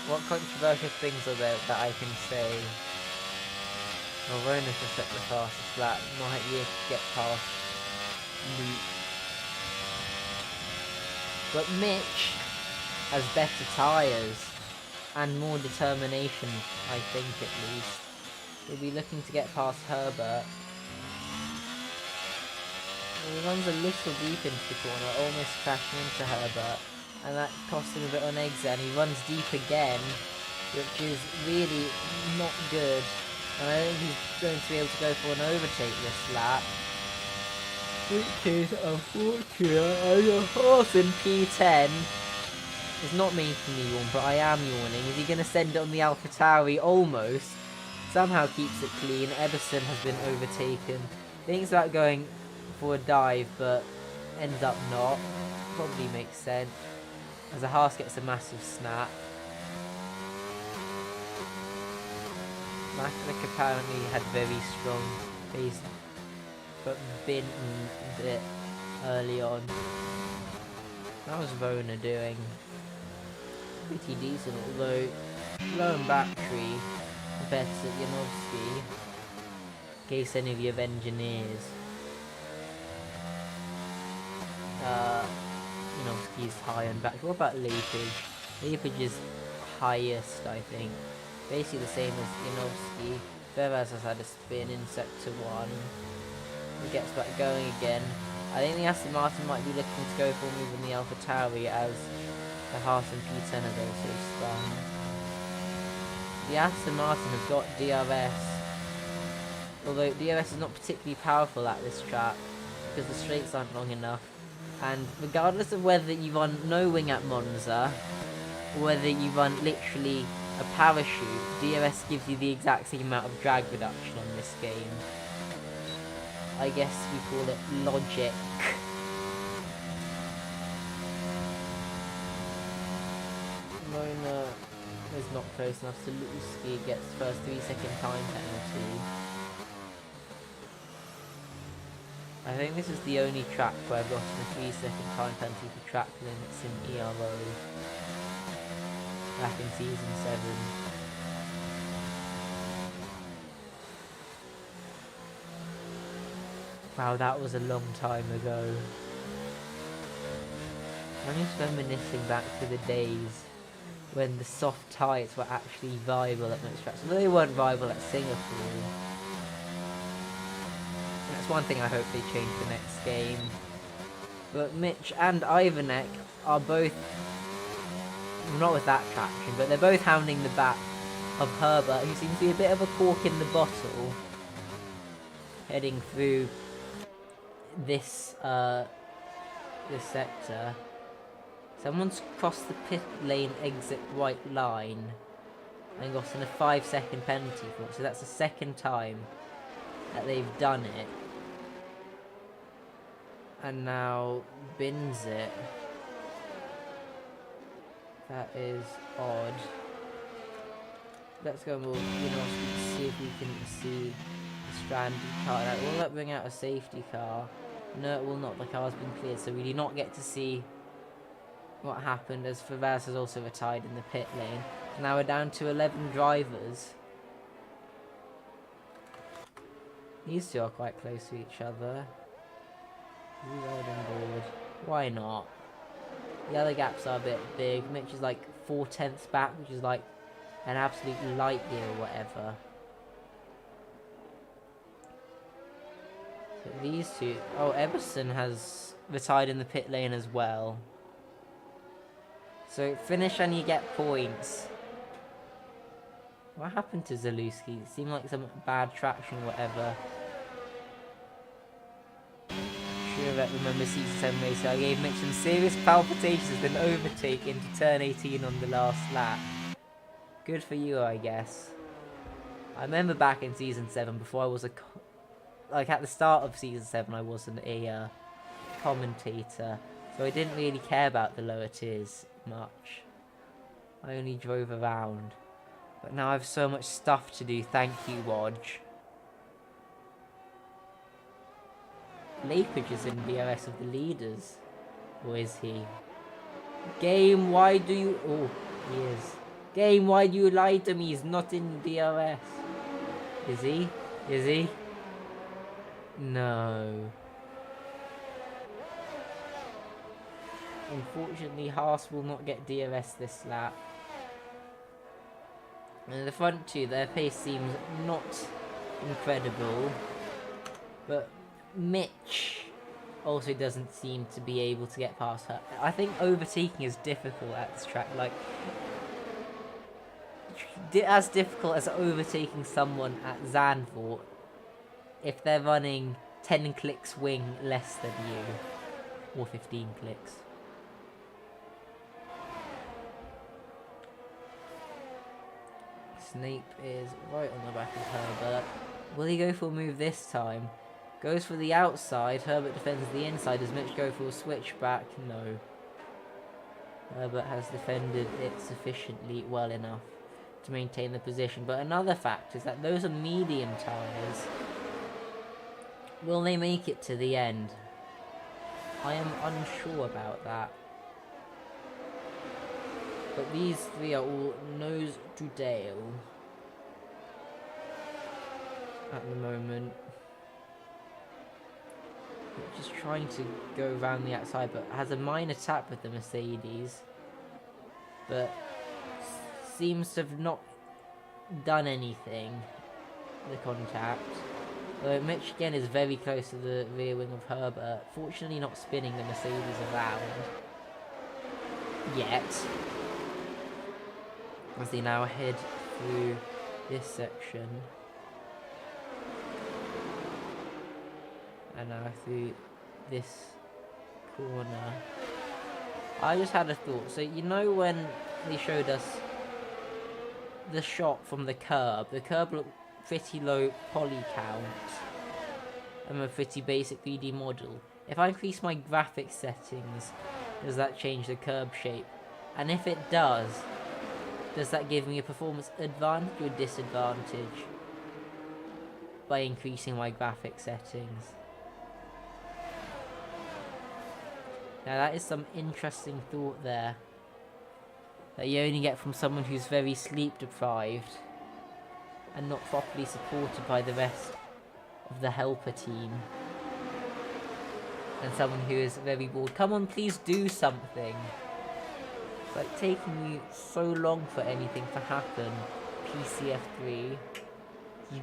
What controversial things are there that I can say? Well, Rona's just set the fastest lap. Might be able to get past Luke. But Mitch has better tyres and more determination, I think at least. He'll be looking to get past Herbert. He runs a little deep into the corner, almost crashing into Herbert, and that costs him a bit on exit, and he runs deep again, which is really not good, and I think he's going to be able to go for an overtake this lap, which is unfortunate, and a horse in P10 is not making me yawn, but I am yawning. Is he going to send it on the AlphaTauri? Almost. Somehow keeps it clean. Ederson has been overtaken. Thinks about going for a dive, but ends up not. Probably makes sense, as a Haas gets a massive snap. Leclerc apparently had very strong pace, but been a bit early on. How was Verona doing? Pretty decent, although low in battery compared to Janowski, in case any of you have engineers. Janowski's high on battery. What about Lepage? Lepage is highest, I think. Basically the same as Janowski. Ferraz has had a spin in sector 1. He gets back going again. I think the Aston Martin might be looking to go for more than the AlphaTauri, as the Haas and P10 has also spun. The Aston Martin has got DRS, although DRS is not particularly powerful at this track because the straights aren't long enough, and regardless of whether you run no wing at Monza or whether you run literally a parachute, DRS gives you the exact same amount of drag reduction on this game. I guess we call it logic. Verona is not close enough, so Luski gets first 3-second time penalty. I think this is the only track where I've gotten a 3-second time penalty for track limits in ERO back in season 7. Wow, that was a long time ago. I'm just reminiscing back to the days when the soft tyres were actually viable at most tracks. Although they weren't viable at Singapore. That's one thing I hope they change the next game. But Mitch and Ivanek are both, not with that traction, but they're both hounding the back of Herbert, who seems to be a bit of a cork in the bottle, heading through this this sector. Someone's crossed the pit lane exit white line and gotten a 5-second penalty for it, so that's the second time that they've done it. And now bins it. That is odd. Let's go more, see if we can see the stranded car. That will not bring out a safety car. No, it will not. The car's been cleared, so we do not get to see what happened, as Ferraz has also retired in the pit lane. Now we're down to 11 drivers. These two are quite close to each other. Ride on board. Why not? The other gaps are a bit big. Mitch is like 4/10 back, which is like an absolute light year or whatever. But these two... Oh, Everson has retired in the pit lane as well. So finish and you get points. What happened to Zalewski? It seemed like some bad traction or whatever. Sure, I remember season 7 race. I gave Mitch some serious palpitations, then overtake into turn 18 on the last lap. Good for you, I guess. I remember back in season 7, before I was a... Like at the start of season 7, I wasn't a commentator. So I didn't really care about the lower tiers much. I only drove around. But now I have so much stuff to do, thank you, Wodge. Lapage is in DRS of the leaders. Or is he? Game, why do you... Oh, he is. Game, why do you lie to me? He's not in DRS. Is he? Is he? No. Unfortunately, Haas will not get DRS this lap. And the front two, their pace seems not incredible, but Mitch also doesn't seem to be able to get past her. I think overtaking is difficult at this track, like as difficult as overtaking someone at Zandvoort if they're running 10 clicks wing less than you, or 15 clicks. Snape is right on the back of Herbert. Will he go for a move this time? Goes for the outside. Herbert defends the inside. Does Mitch go for a switchback? No. Herbert has defended it sufficiently well enough to maintain the position. But another fact is that those are medium tyres. Will they make it to the end? I am unsure about that. But these three are all nose to tail at the moment. Just trying to go around the outside, but has a minor tap with the Mercedes. But seems to have not done anything, the contact. Though Mitch again is very close to the rear wing of Herbert. Fortunately not spinning the Mercedes around yet. As they now head through this section. And now through this corner. I just had a thought. So you know when they showed us the shot from the curb looked pretty low poly count and a pretty basic 3D model. If I increase my graphics settings, does that change the curb shape? And if it does that give me a performance advantage or disadvantage by increasing my graphics settings? Now that is some interesting thought there, that you only get from someone who's very sleep deprived and not properly supported by the rest of the helper team, and someone who is very bored. Come on, please do something. It's like taking you so long for anything to happen. PC F3.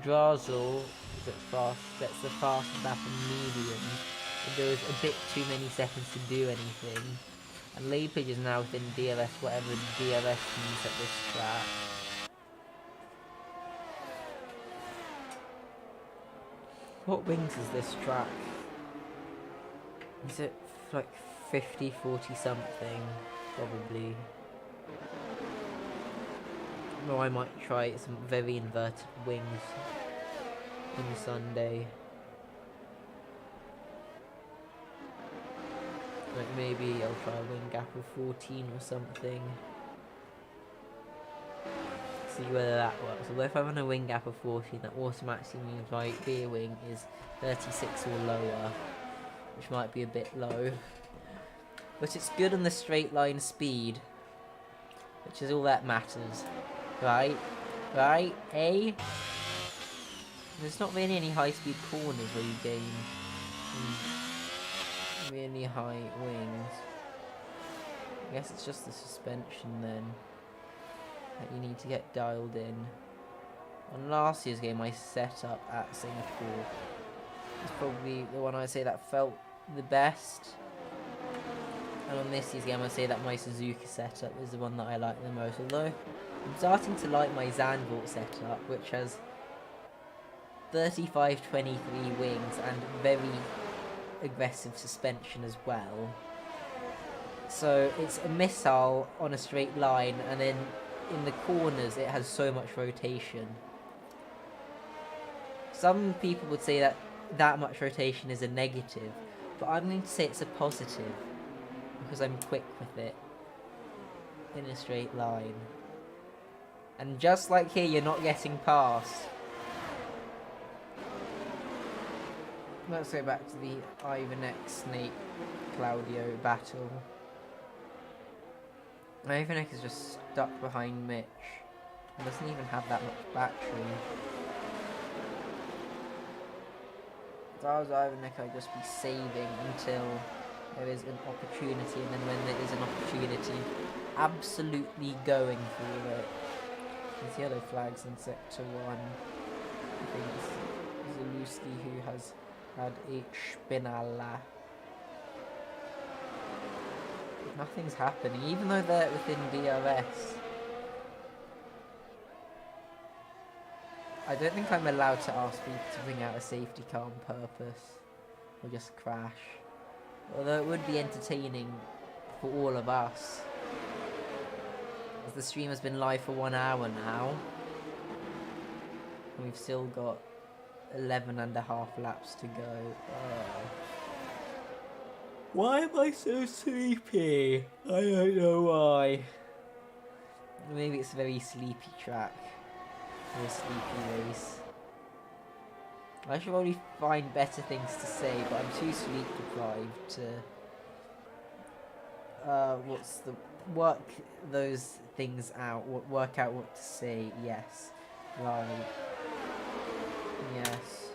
Drazel that's the fastest lap in medium. But there was a bit too many seconds to do anything. And Leipzig is now within DRS, whatever DRS means at this track. What wings is this track? Is it like 50, 40 something? Probably. Or I might try some very inverted wings on Sunday. Like maybe I'll try a wing gap of 14 or something. See whether that works. Although if I'm on a wing gap of 14, that automatically means my rear wing is 36 or lower, which might be a bit low. But it's good on the straight line speed, which is all that matters. Right? Right? Eh? There's not really any high speed corners where you gain really high wings. I guess it's just the suspension then that you need to get dialed in. On last year's game I set up at Singapore. It's probably the one I'd say that felt the best. And on this year's game I'd say that my Suzuka setup is the one that I like the most. Although I'm starting to like my Zandvoort setup, which has 35-23 wings and very aggressive suspension as well. So it's a missile on a straight line, and then in the corners it has so much rotation. Some people would say that much rotation is a negative, but I'm going to say it's a positive because I'm quick with it in a straight line. And just like here, you're not getting past. Let's go back to the Ivanek Snake Claudio battle. Ivanek is just stuck behind Mitch. He doesn't even have that much battery. If I was Ivanek, I'd just be saving until there is an opportunity, and then when there is an opportunity, absolutely going for it. There's yellow flags in Sector 1. I think it's Zalewski who has had a spinala. Nothing's happening, even though they're within DRS. I don't think I'm allowed to ask people to bring out a safety car on purpose, or just crash. Although it would be entertaining for all of us. As the stream has been live for 1 hour now. And we've still got 11.5 laps to go. Why am I so sleepy? I don't know why. Maybe it's a very sleepy track. Or a sleepy race. I should probably find better things to say, but I'm too sleep deprived to work those things out, work out what to say. Yes, right, yes.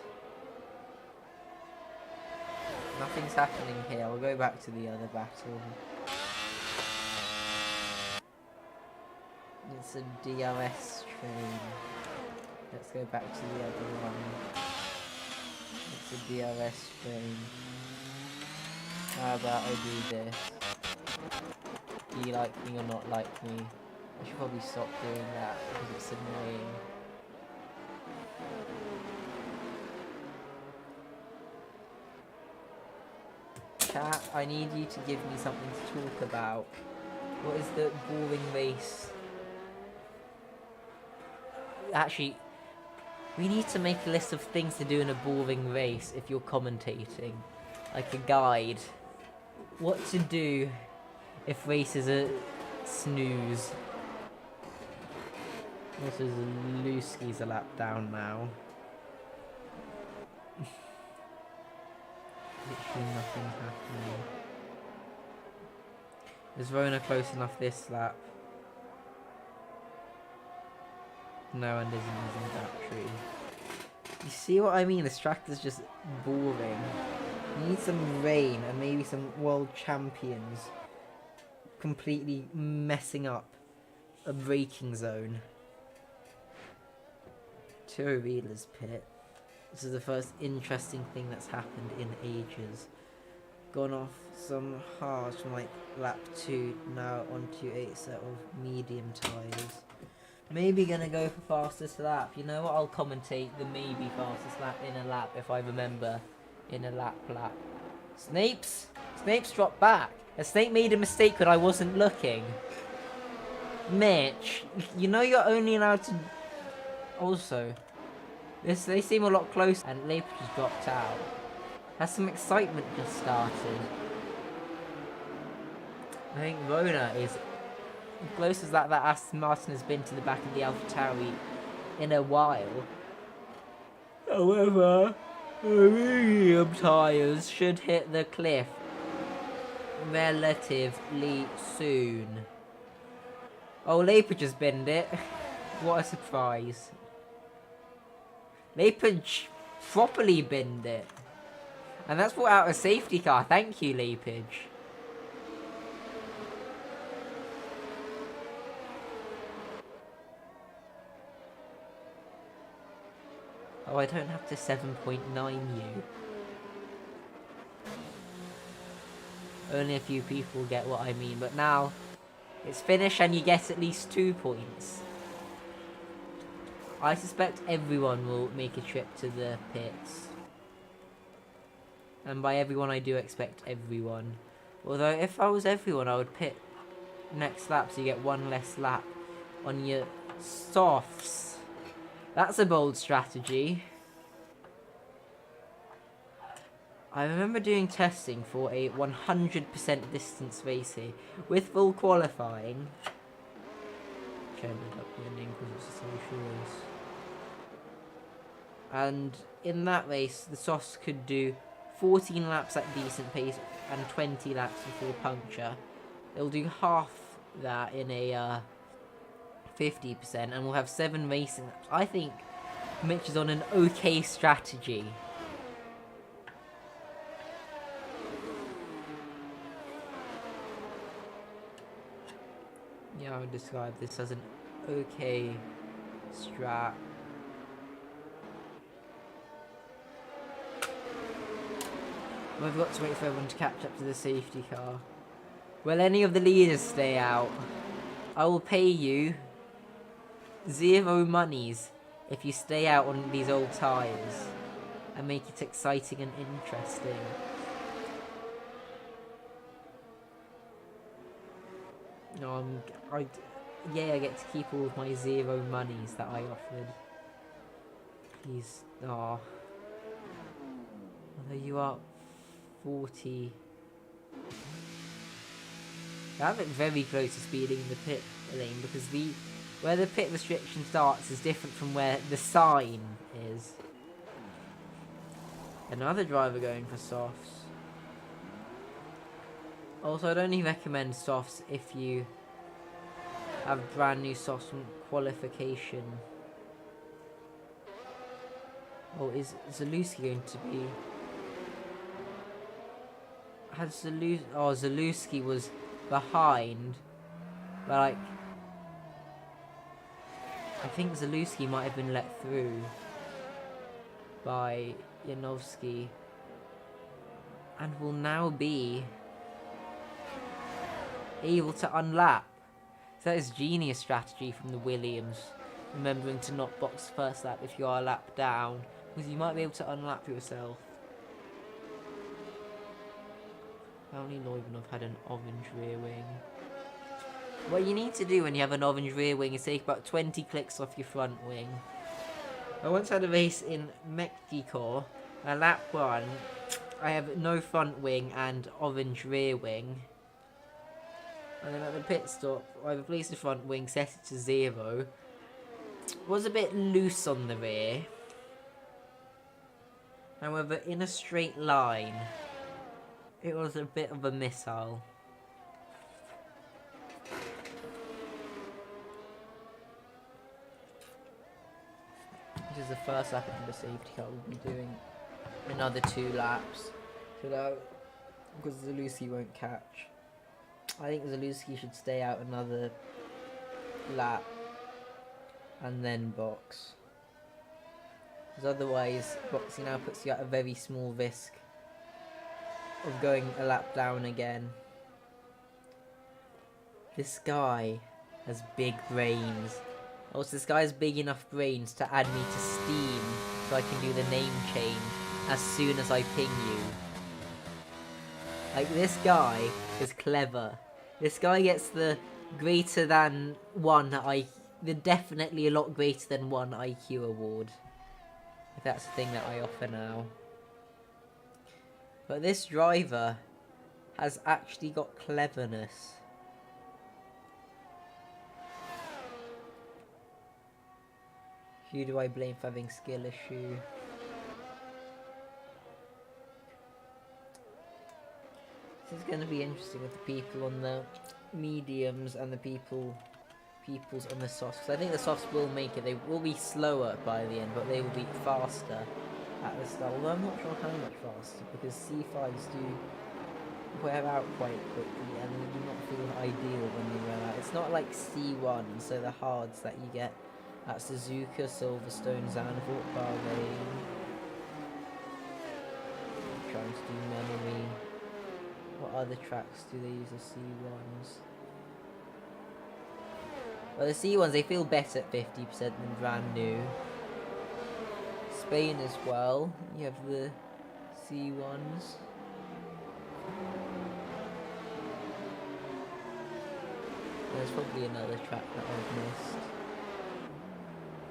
Nothing's happening here. I'll go back to the other battle. It's a DRS train. Let's go back to the other one. It's a DRS train. How about I do this? Do you like me or not like me? I should probably stop doing that because it's annoying. Chat, I need you to give me something to talk about. What is the boring race? Actually, we need to make a list of things to do in a boring race if you're commentating. Like a guide. What to do if races are snooze. Also, Zalewski's a lap down now. Literally nothing's happening. Is Rona close enough this lap? No, and isn't using battery. You see what I mean? This track is just boring. You need some rain and maybe some world champions completely messing up a braking zone. Two wheelers pit. This is the first interesting thing that's happened in ages. Gone off some hards from like lap 2, now onto a set of medium tyres. Maybe gonna go for fastest lap. You know what? I'll commentate the maybe fastest lap in a lap if I remember. In a lap. Snape's dropped back. Has Snape made a mistake when I wasn't looking? Mitch, you know you're only allowed to... Also, they seem a lot closer, and Leipzig just dropped out. Has some excitement just started? I think Rona is close as that Aston Martin has been to the back of the AlphaTauri in a while. However, the medium tyres should hit the cliff relatively soon. Oh, Leipzig just binned it. What a surprise. Leipzig properly binned it. And that's brought out a safety car. Thank you, Leipzig. Oh, I don't have to 7.9 you. Only a few people get what I mean, but now it's finished and you get at least 2 points. I suspect everyone will make a trip to the pits. And by everyone I do expect everyone. Although if I was everyone I would pit next lap so you get one less lap on your softs. That's a bold strategy. I remember doing testing for a 100% distance race here with full qualifying. Which I ended up winning because it's a social race. And in that race, the softs could do 14 laps at decent pace and 20 laps before puncture. They'll do half that in a 50%, and we'll have 7 racing laps. I think Mitch is on an okay strategy. Yeah, I would describe this as an okay strat. We've got to wait for everyone to catch up to the safety car. Will any of the leaders stay out? I will pay you 0 monies if you stay out on these old tyres and make it exciting and interesting. No, I get to keep all of my 0 monies that I offered. Please, Although you are 40. I have it very close to speeding in the pit lane because where the pit restriction starts is different from where the sign is. Another driver going for softs. Also, I'd only recommend softs if you have brand new softs from qualification. Oh, is Zalewski going to be... Zalewski was behind. But, like... I think Zalewski might have been let through by Janowski. And will now be able to unlap. So that is genius strategy from the Williams. Remembering to not box first lap if you are a lap down. Because you might be able to unlap yourself. Only Leuvenhoff had an orange rear wing. What you need to do when you have an orange rear wing is take about 20 clicks off your front wing. I once had a race in Mexico. At lap 1, I have no front wing and orange rear wing. And then at the pit stop, I replaced the front wing, set it to 0. Was a bit loose on the rear. However, in a straight line, it was a bit of a missile. This is the first lap of the safety car. We'll be doing another 2 laps. So that, because Zalewski won't catch. I think Zalewski should stay out another lap and then box. Because otherwise, boxing now puts you at a very small risk of going a lap down again. This guy has big brains. Also, this guy has big enough brains to add me to Steam so I can do the name change as soon as I ping you. Like, this guy is clever. This guy gets the greater than 1 the definitely a lot greater than 1 IQ award. If that's the thing that I offer now. But this driver has actually got cleverness. Who do I blame for having skill issue? This is going to be interesting with the people on the mediums and the peoples on the softs. Because I think the softs will make it. They will be slower by the end, but they will be faster at the start. Although I'm not sure how much faster, because C5s do wear out quite quickly and they do not feel ideal when they wear out. It's not like C1, so the hards that you get at Suzuka, Silverstone, Zandvoort, Bahrain. Trying to do memory. What other tracks do they use as C1s? Well, the C1s, they feel better at 50% than brand new. Spain as well, you have the C1s. There's probably another track that I've missed.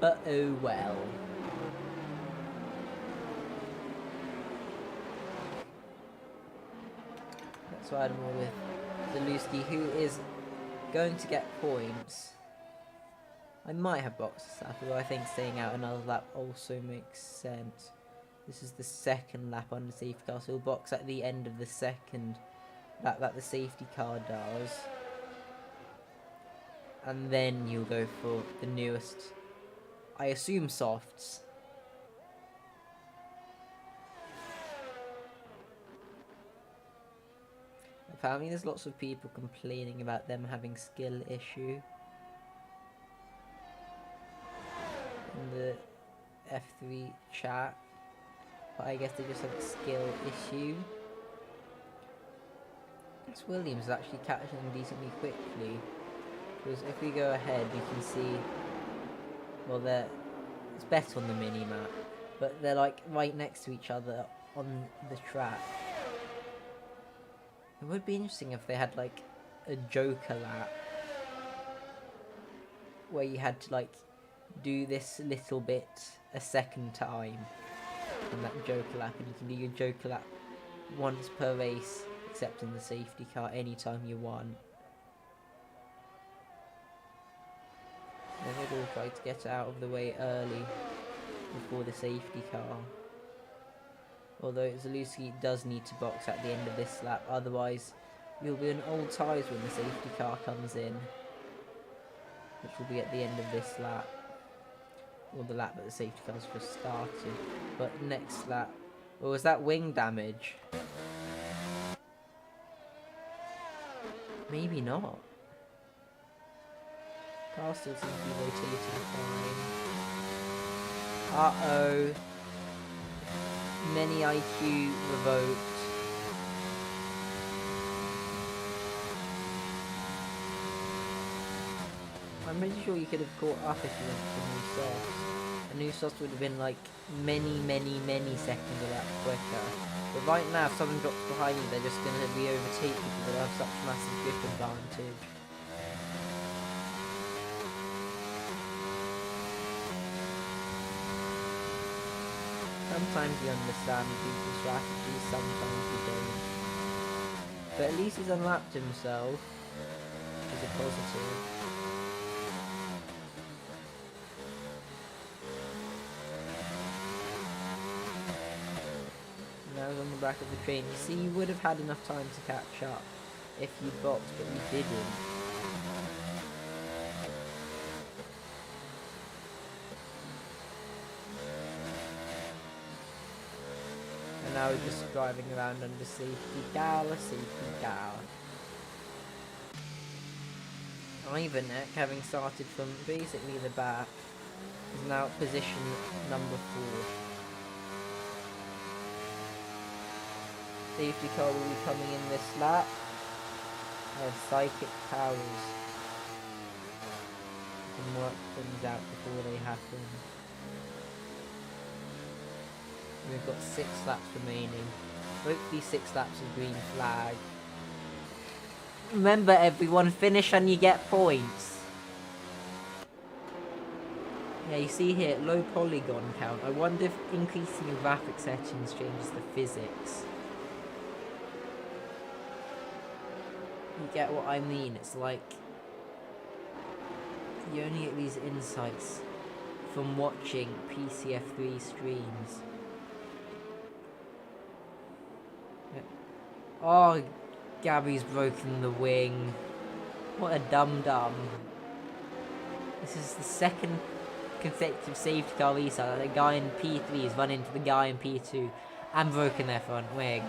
But oh well. That's why I'm more with Zalewski, who is going to get points. I might have boxed this lap, although I think staying out another lap also makes sense. This is the second lap on the safety car, so we'll box at the end of the second lap that the safety car does. And then you'll go for the newest, I assume, softs. Apparently there's lots of people complaining about them having skill issue in the F3 chat, but I guess they just have a skill issue. This Williams is actually catching them decently quickly, because if we go ahead we can see, well, it's better on the mini-map, but they're like right next to each other on the track. It would be interesting if they had like a Joker lap where you had to like do this little bit a second time in that Joker lap, and you can do your Joker lap once per race except in the safety car anytime you want. And they'd all try to get out of the way early before the safety car. Although Zalewski does need to box at the end of this lap, otherwise you'll be on old tyres when the safety car comes in, which will be at the end of this lap, or the lap that the safety car's just started. But next lap, or was that wing damage? Maybe not. Car still seems to be rotating fine. Uh-oh. Many IQ revoked. I'm pretty sure you could have caught up if you went for new sauce. A new sauce would have been like many seconds a lap quicker. But right now, if someone drops behind you, they're just going to be overtake you because they have such massive grip advantage. Sometimes you understand people's strategies, sometimes you don't. But at least he's unlapped himself, which is a positive. Now he's on the back of the train. You see, you would have had enough time to catch up if you boxed, but you didn't. And now we're just driving around under safety car. Ivanek, having started from basically the back, is now at position number 4. Safety car will be coming in this lap. Psychic powers can work things out before they happen. We've got 6 laps remaining. Hopefully 6 laps of green flag. Remember everyone, finish and you get points. Yeah, you see here, low polygon count. I wonder if increasing the graphic settings changes the physics. You get what I mean? It's like you only get these insights from watching PC F3 streams. Oh, Gabby's broken the wing. What a dum-dum. This is the second consecutive safety car restart that the guy in P3 has run into the guy in P2 and broken their front wing.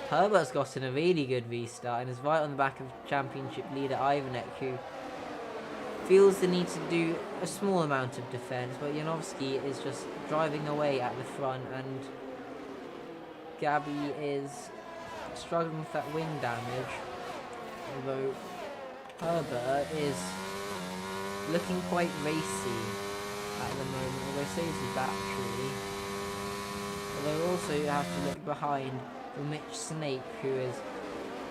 Herbert's gotten a really good restart and is right on the back of championship leader Ivanek, who feels the need to do a small amount of defence, but Janowski is just driving away at the front, and Gabby is struggling with that wing damage, although Herbert is looking quite racy at the moment, although so is his battery. Although also you have to look behind for Mitch Snape, who is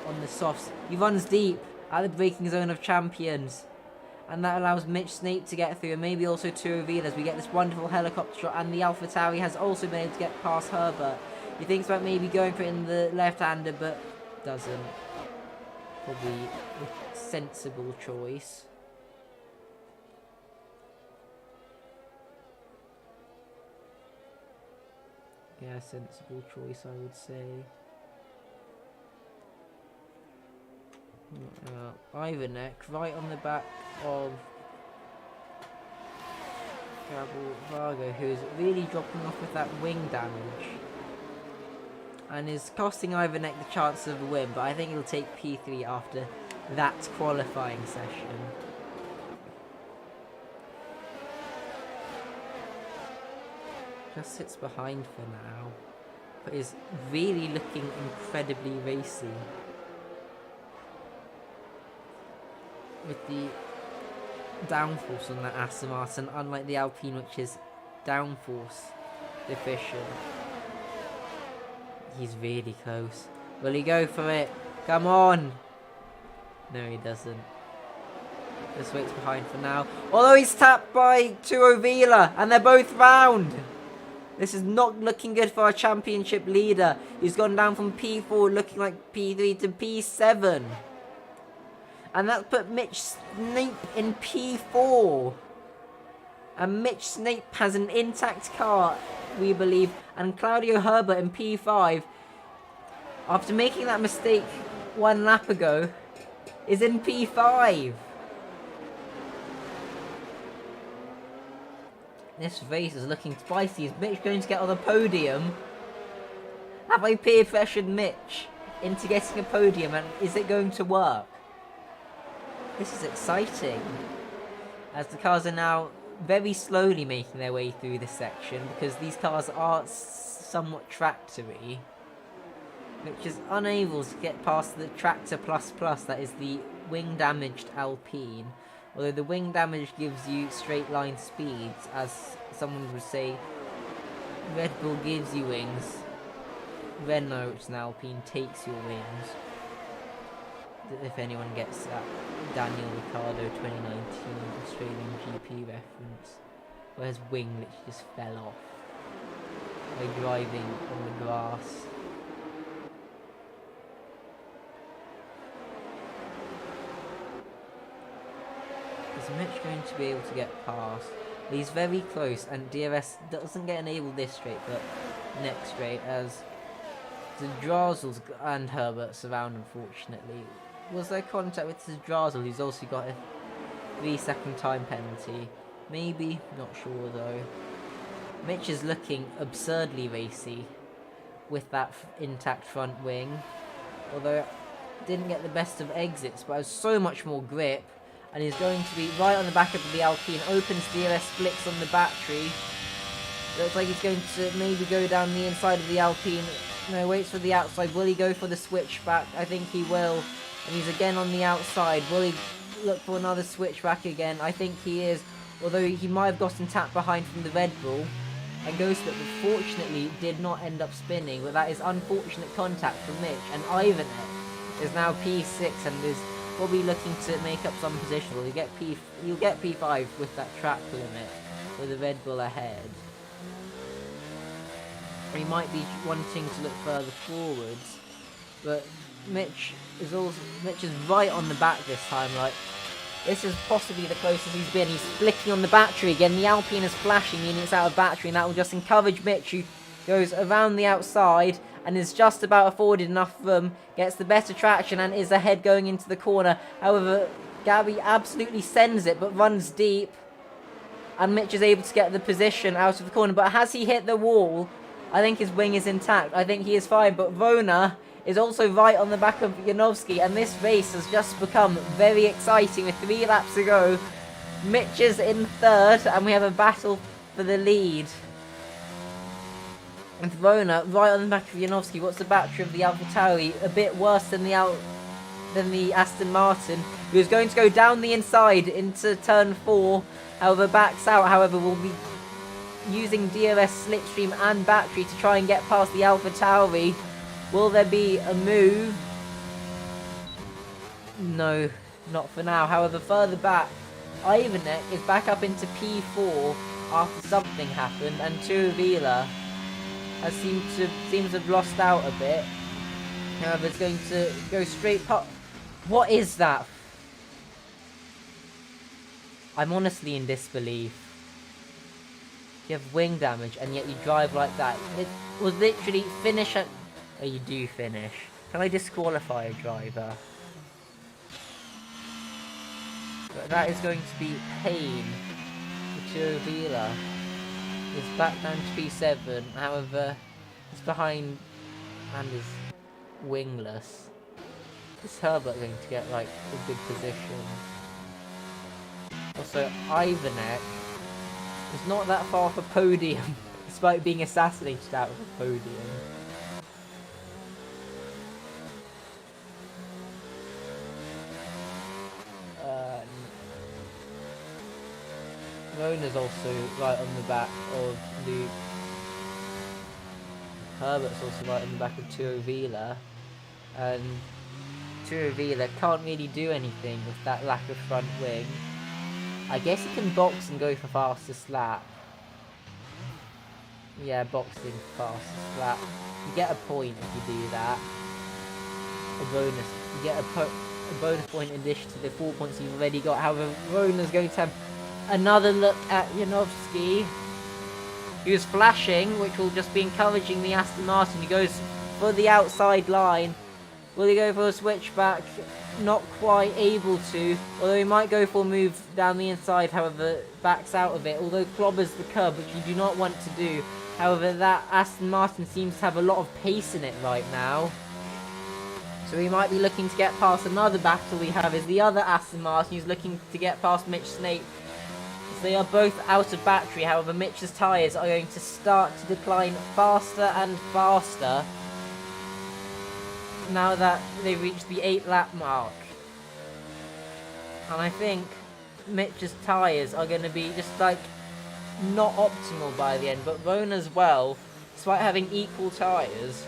on the softs. He runs deep at the braking zone of champions, and that allows Mitch Snape to get through, and maybe also to reveal as we get this wonderful helicopter shot, and the AlphaTauri has also been able to get past Herbert. He thinks about maybe going for it in the left-hander, but doesn't. Probably a sensible choice. Yeah, sensible choice, I would say. Ivanek, right on the back of Gabble Vargo, who's really dropping off with that wing damage. and is costing Ivanek the chance of a win, but I think he'll take P3 after that qualifying session. Just sits behind for now, but is really looking incredibly racy. With the downforce on that Aston Martin, unlike the Alpine, which is downforce deficient. He's really close. Will he go for it? Come on! No, he doesn't. Just waits behind for now. Although he's tapped by Turo Vila, and they're both round. This is not looking good for our championship leader. He's gone down from P4 looking like P3 to P7. And that put Mitch Snape in P4. And Mitch Snape has an intact car, we believe. And Claudio Herbert in P5, after making that mistake one lap ago, is in P5. This race is looking spicy. Is Mitch going to get on the podium? Have I peer pressured Mitch into getting a podium, and is it going to work? This is exciting, as the cars are now very slowly making their way through this section, because these cars are somewhat tractory. Mitch is unable to get past the Tractor Plus Plus, that is the wing damaged Alpine. Although the wing damage gives you straight line speeds, as someone would say, Red Bull gives you wings. Renault, which is an Alpine, takes your wings. If anyone gets that Daniel Ricciardo 2019 Australian GP reference, where his wing literally just fell off by driving on the grass. Is Mitch going to be able to get past? He's very close, and DRS doesn't get enabled this straight, but next straight, as the Drozels and Herbert surround, unfortunately. Was there contact with the Drozel, who's also got a 3-second time penalty? Maybe, not sure though. Mitch is looking absurdly racy with that intact front wing, although didn't get the best of exits, but has so much more grip. And he's going to be right on the back of the Alpine. Opens DRS flicks on the battery. Looks like he's going to maybe go down the inside of the Alpine. No, waits for the outside. Will he go for the switchback? I think he will. And he's again on the outside. Will he look for another switchback again? I think he is. Although he might have gotten tapped behind from the Red Bull. And Ghost, but fortunately did not end up spinning. But that is unfortunate contact from Mitch. And Ivanek is now P6 and is probably looking to make up some position. Well, you'll get P5 with that track limit with the Red Bull ahead. He might be wanting to look further forwards, but Mitch is right on the back this time. Like, this is possibly the closest he's been. He's flicking on the battery again. The Alpine is flashing, meaning it's out of battery, and that will just encourage Mitch, who goes around the outside and is just about afforded enough room, gets the better traction and is ahead going into the corner. However, Gabby absolutely sends it, but runs deep, and Mitch is able to get the position out of the corner. But has he hit the wall? I think his wing is intact. I think he is fine, but Rona is also right on the back of Janowski, and this race has just become very exciting with 3 laps to go. Mitch is in third, and we have a battle for the lead. With Rona right on the back of Janowski. What's the battery of the AlphaTauri? A bit worse than the Aston Martin, who is going to go down the inside into turn 4. However, backs out. However, will be using DRS slipstream and battery to try and get past the AlphaTauri. Will there be a move? No, not for now. However, further back, Ivanek is back up into P4 after something happened, and Turavila has seems to have lost out a bit. However, it's going to go straight past. What is that? I'm honestly in disbelief. You have wing damage and yet you drive like that. It was literally finish at... Oh, you do finish. Can I disqualify a driver? But that is going to be pain for Turavila. He's back down to P7. However, he's behind and is wingless. Is Herbert going to get like a good position? Also, Ivanek is not that far off a podium, despite being assassinated out of a podium. Rona's also right on the back of Luke. Herbert's also right on the back of Tuovila. And Tuovila can't really do anything with that lack of front wing. I guess he can box and go for fastest lap. Yeah, boxing fastest lap. You get a point if you do that. A bonus. You get a bonus point in addition to the 4 points you've already got. However, Rona's going to have another look at Janowski, who's flashing, which will just be encouraging the Aston Martin. He goes for the outside line. Will he go for a switchback? Not quite able to, although he might go for a move down the inside, however, backs out of it, although clobbers the curb, which you do not want to do. However, that Aston Martin seems to have a lot of pace in it right now. So he might be looking to get past. Another battle we have is the other Aston Martin, who's looking to get past Mitch Snape. They are both out of battery, however Mitch's tyres are going to start to decline faster and faster now that they've reached the 8 lap mark. And I think Mitch's tyres are going to be just like not optimal by the end, but Rona as well, despite having equal tyres,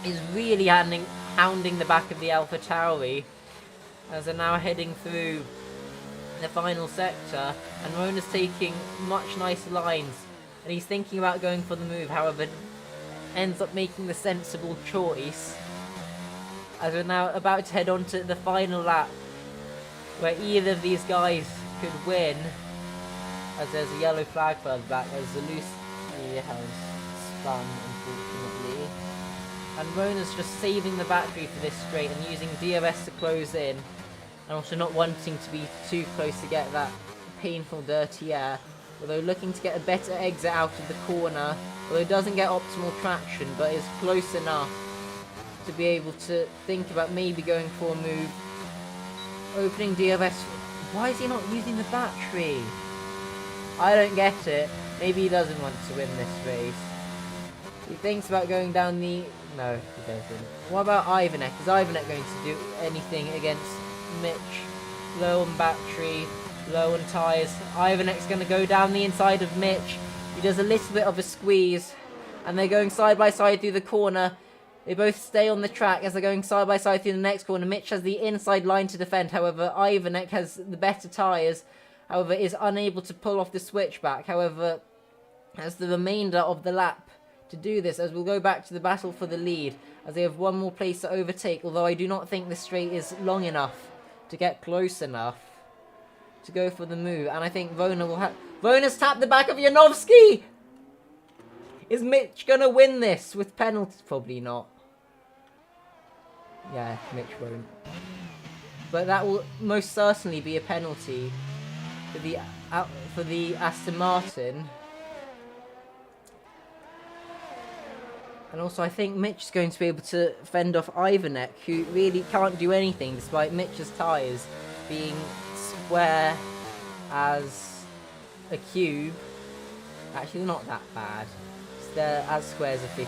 is really hounding the back of the AlphaTauri as they're now heading through the final sector, and Rona's taking much nicer lines, and he's thinking about going for the move, however ends up making the sensible choice as we're now about to head on to the final lap where either of these guys could win, as there's a yellow flag further back as Zaluski has spun unfortunately, and Rona's just saving the battery for this straight and using DRS to close in, and also not wanting to be too close to get that painful dirty air, although looking to get a better exit out of the corner, although it doesn't get optimal traction but is close enough to be able to think about maybe going for a move. Opening DRS. Why is he not using the battery? I don't get it. Maybe he doesn't want to win this race. He thinks about going down the... No, he doesn't. What about Ivanek? Is Ivanek going to do anything against Mitch? Low on battery, low on tyres. Ivanek's going to go down the inside of Mitch. He does a little bit of a squeeze, and they're going side by side through the corner. They both stay on the track as they're going side by side through the next corner. Mitch has the inside line to defend, however Ivanek has the better tyres, however is unable to pull off the switchback, however has the remainder of the lap to do this, as we'll go back to the battle for the lead, as they have one more place to overtake, although I do not think the straight is long enough to get close enough to go for the move, and I think Rona will have... Rona's tapped the back of Janowski! Is Mitch gonna win this with penalties? Probably not. Yeah, Mitch won't. But that will most certainly be a penalty for the Aston Martin. And also I think Mitch is going to be able to fend off Ivanek, who really can't do anything despite Mitch's tyres being square as a cube. Actually, they're not that bad. They're as square as a 52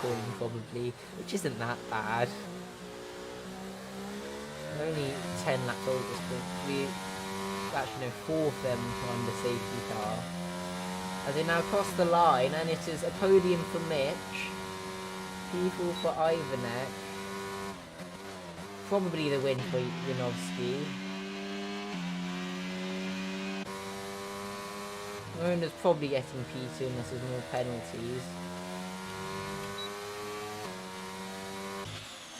coin probably, which isn't that bad. They're only 10 laps old at this point. Actually no, 4 of them are under safety car. As they now cross the line, and it is a podium for Mitch, P4 for Ivanek, probably the win for Janowski. Rona's probably getting P2 unless there's more penalties.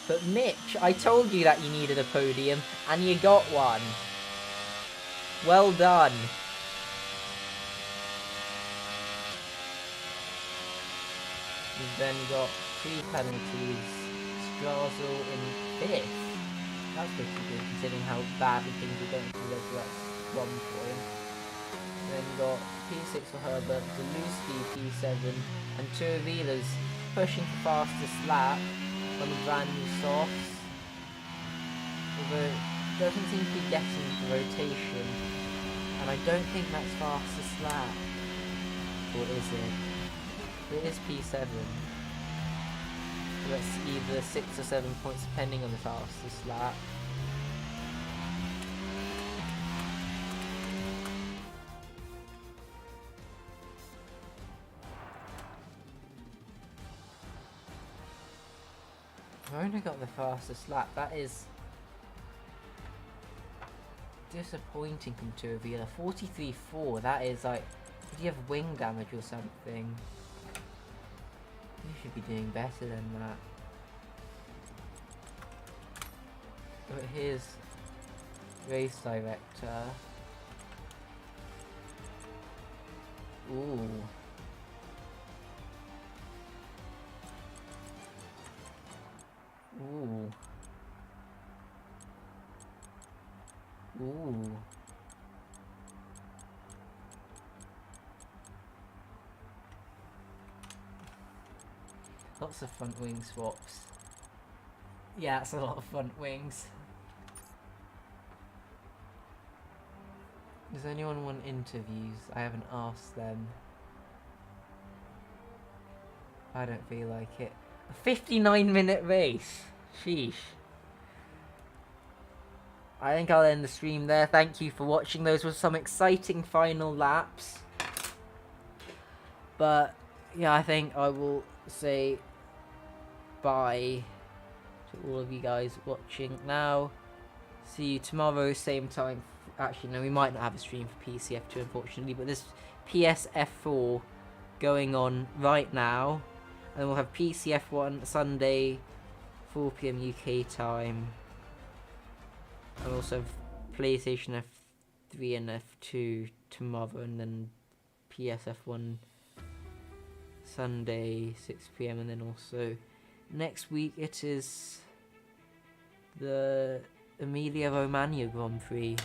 But Mitch, I told you that you needed a podium, and you got one. Well done. You've then got 3 penalties. Strazel in 5th. That's pretty good considering how badly things are going through there, so that's 1 point. Then got P6 for Herbert, Zaluski P7, and Tuovila's pushing for fastest lap on the brand new softs. Although it doesn't seem to be getting the rotation. And I don't think that's fastest lap. Or is it? It is P7. That's either 6 or 7 points depending on the fastest lap. I only got the fastest lap. That is disappointing from two of you. 43.4. That is like, do you have wing damage or something? You should be doing better than that. But here's race director. Ooh. Ooh. Ooh. Lots of front wing swaps. Yeah, that's a lot of front wings. Does anyone want interviews? I haven't asked them. I don't feel like it. A 59-minute race. Sheesh. I think I'll end the stream there. Thank you for watching. Those were some exciting final laps. But yeah, I think I will say bye to all of you guys watching now. See you tomorrow, same time. Actually, no, we might not have a stream for PC F2, unfortunately, but there's PS F4 going on right now. And we'll have PC F1 Sunday, 4 PM UK time. And also have PlayStation F3 and F2 tomorrow, and then PS F1 Sunday, 6 PM, and then also next week it is the Emilia Romagna Grand Prix.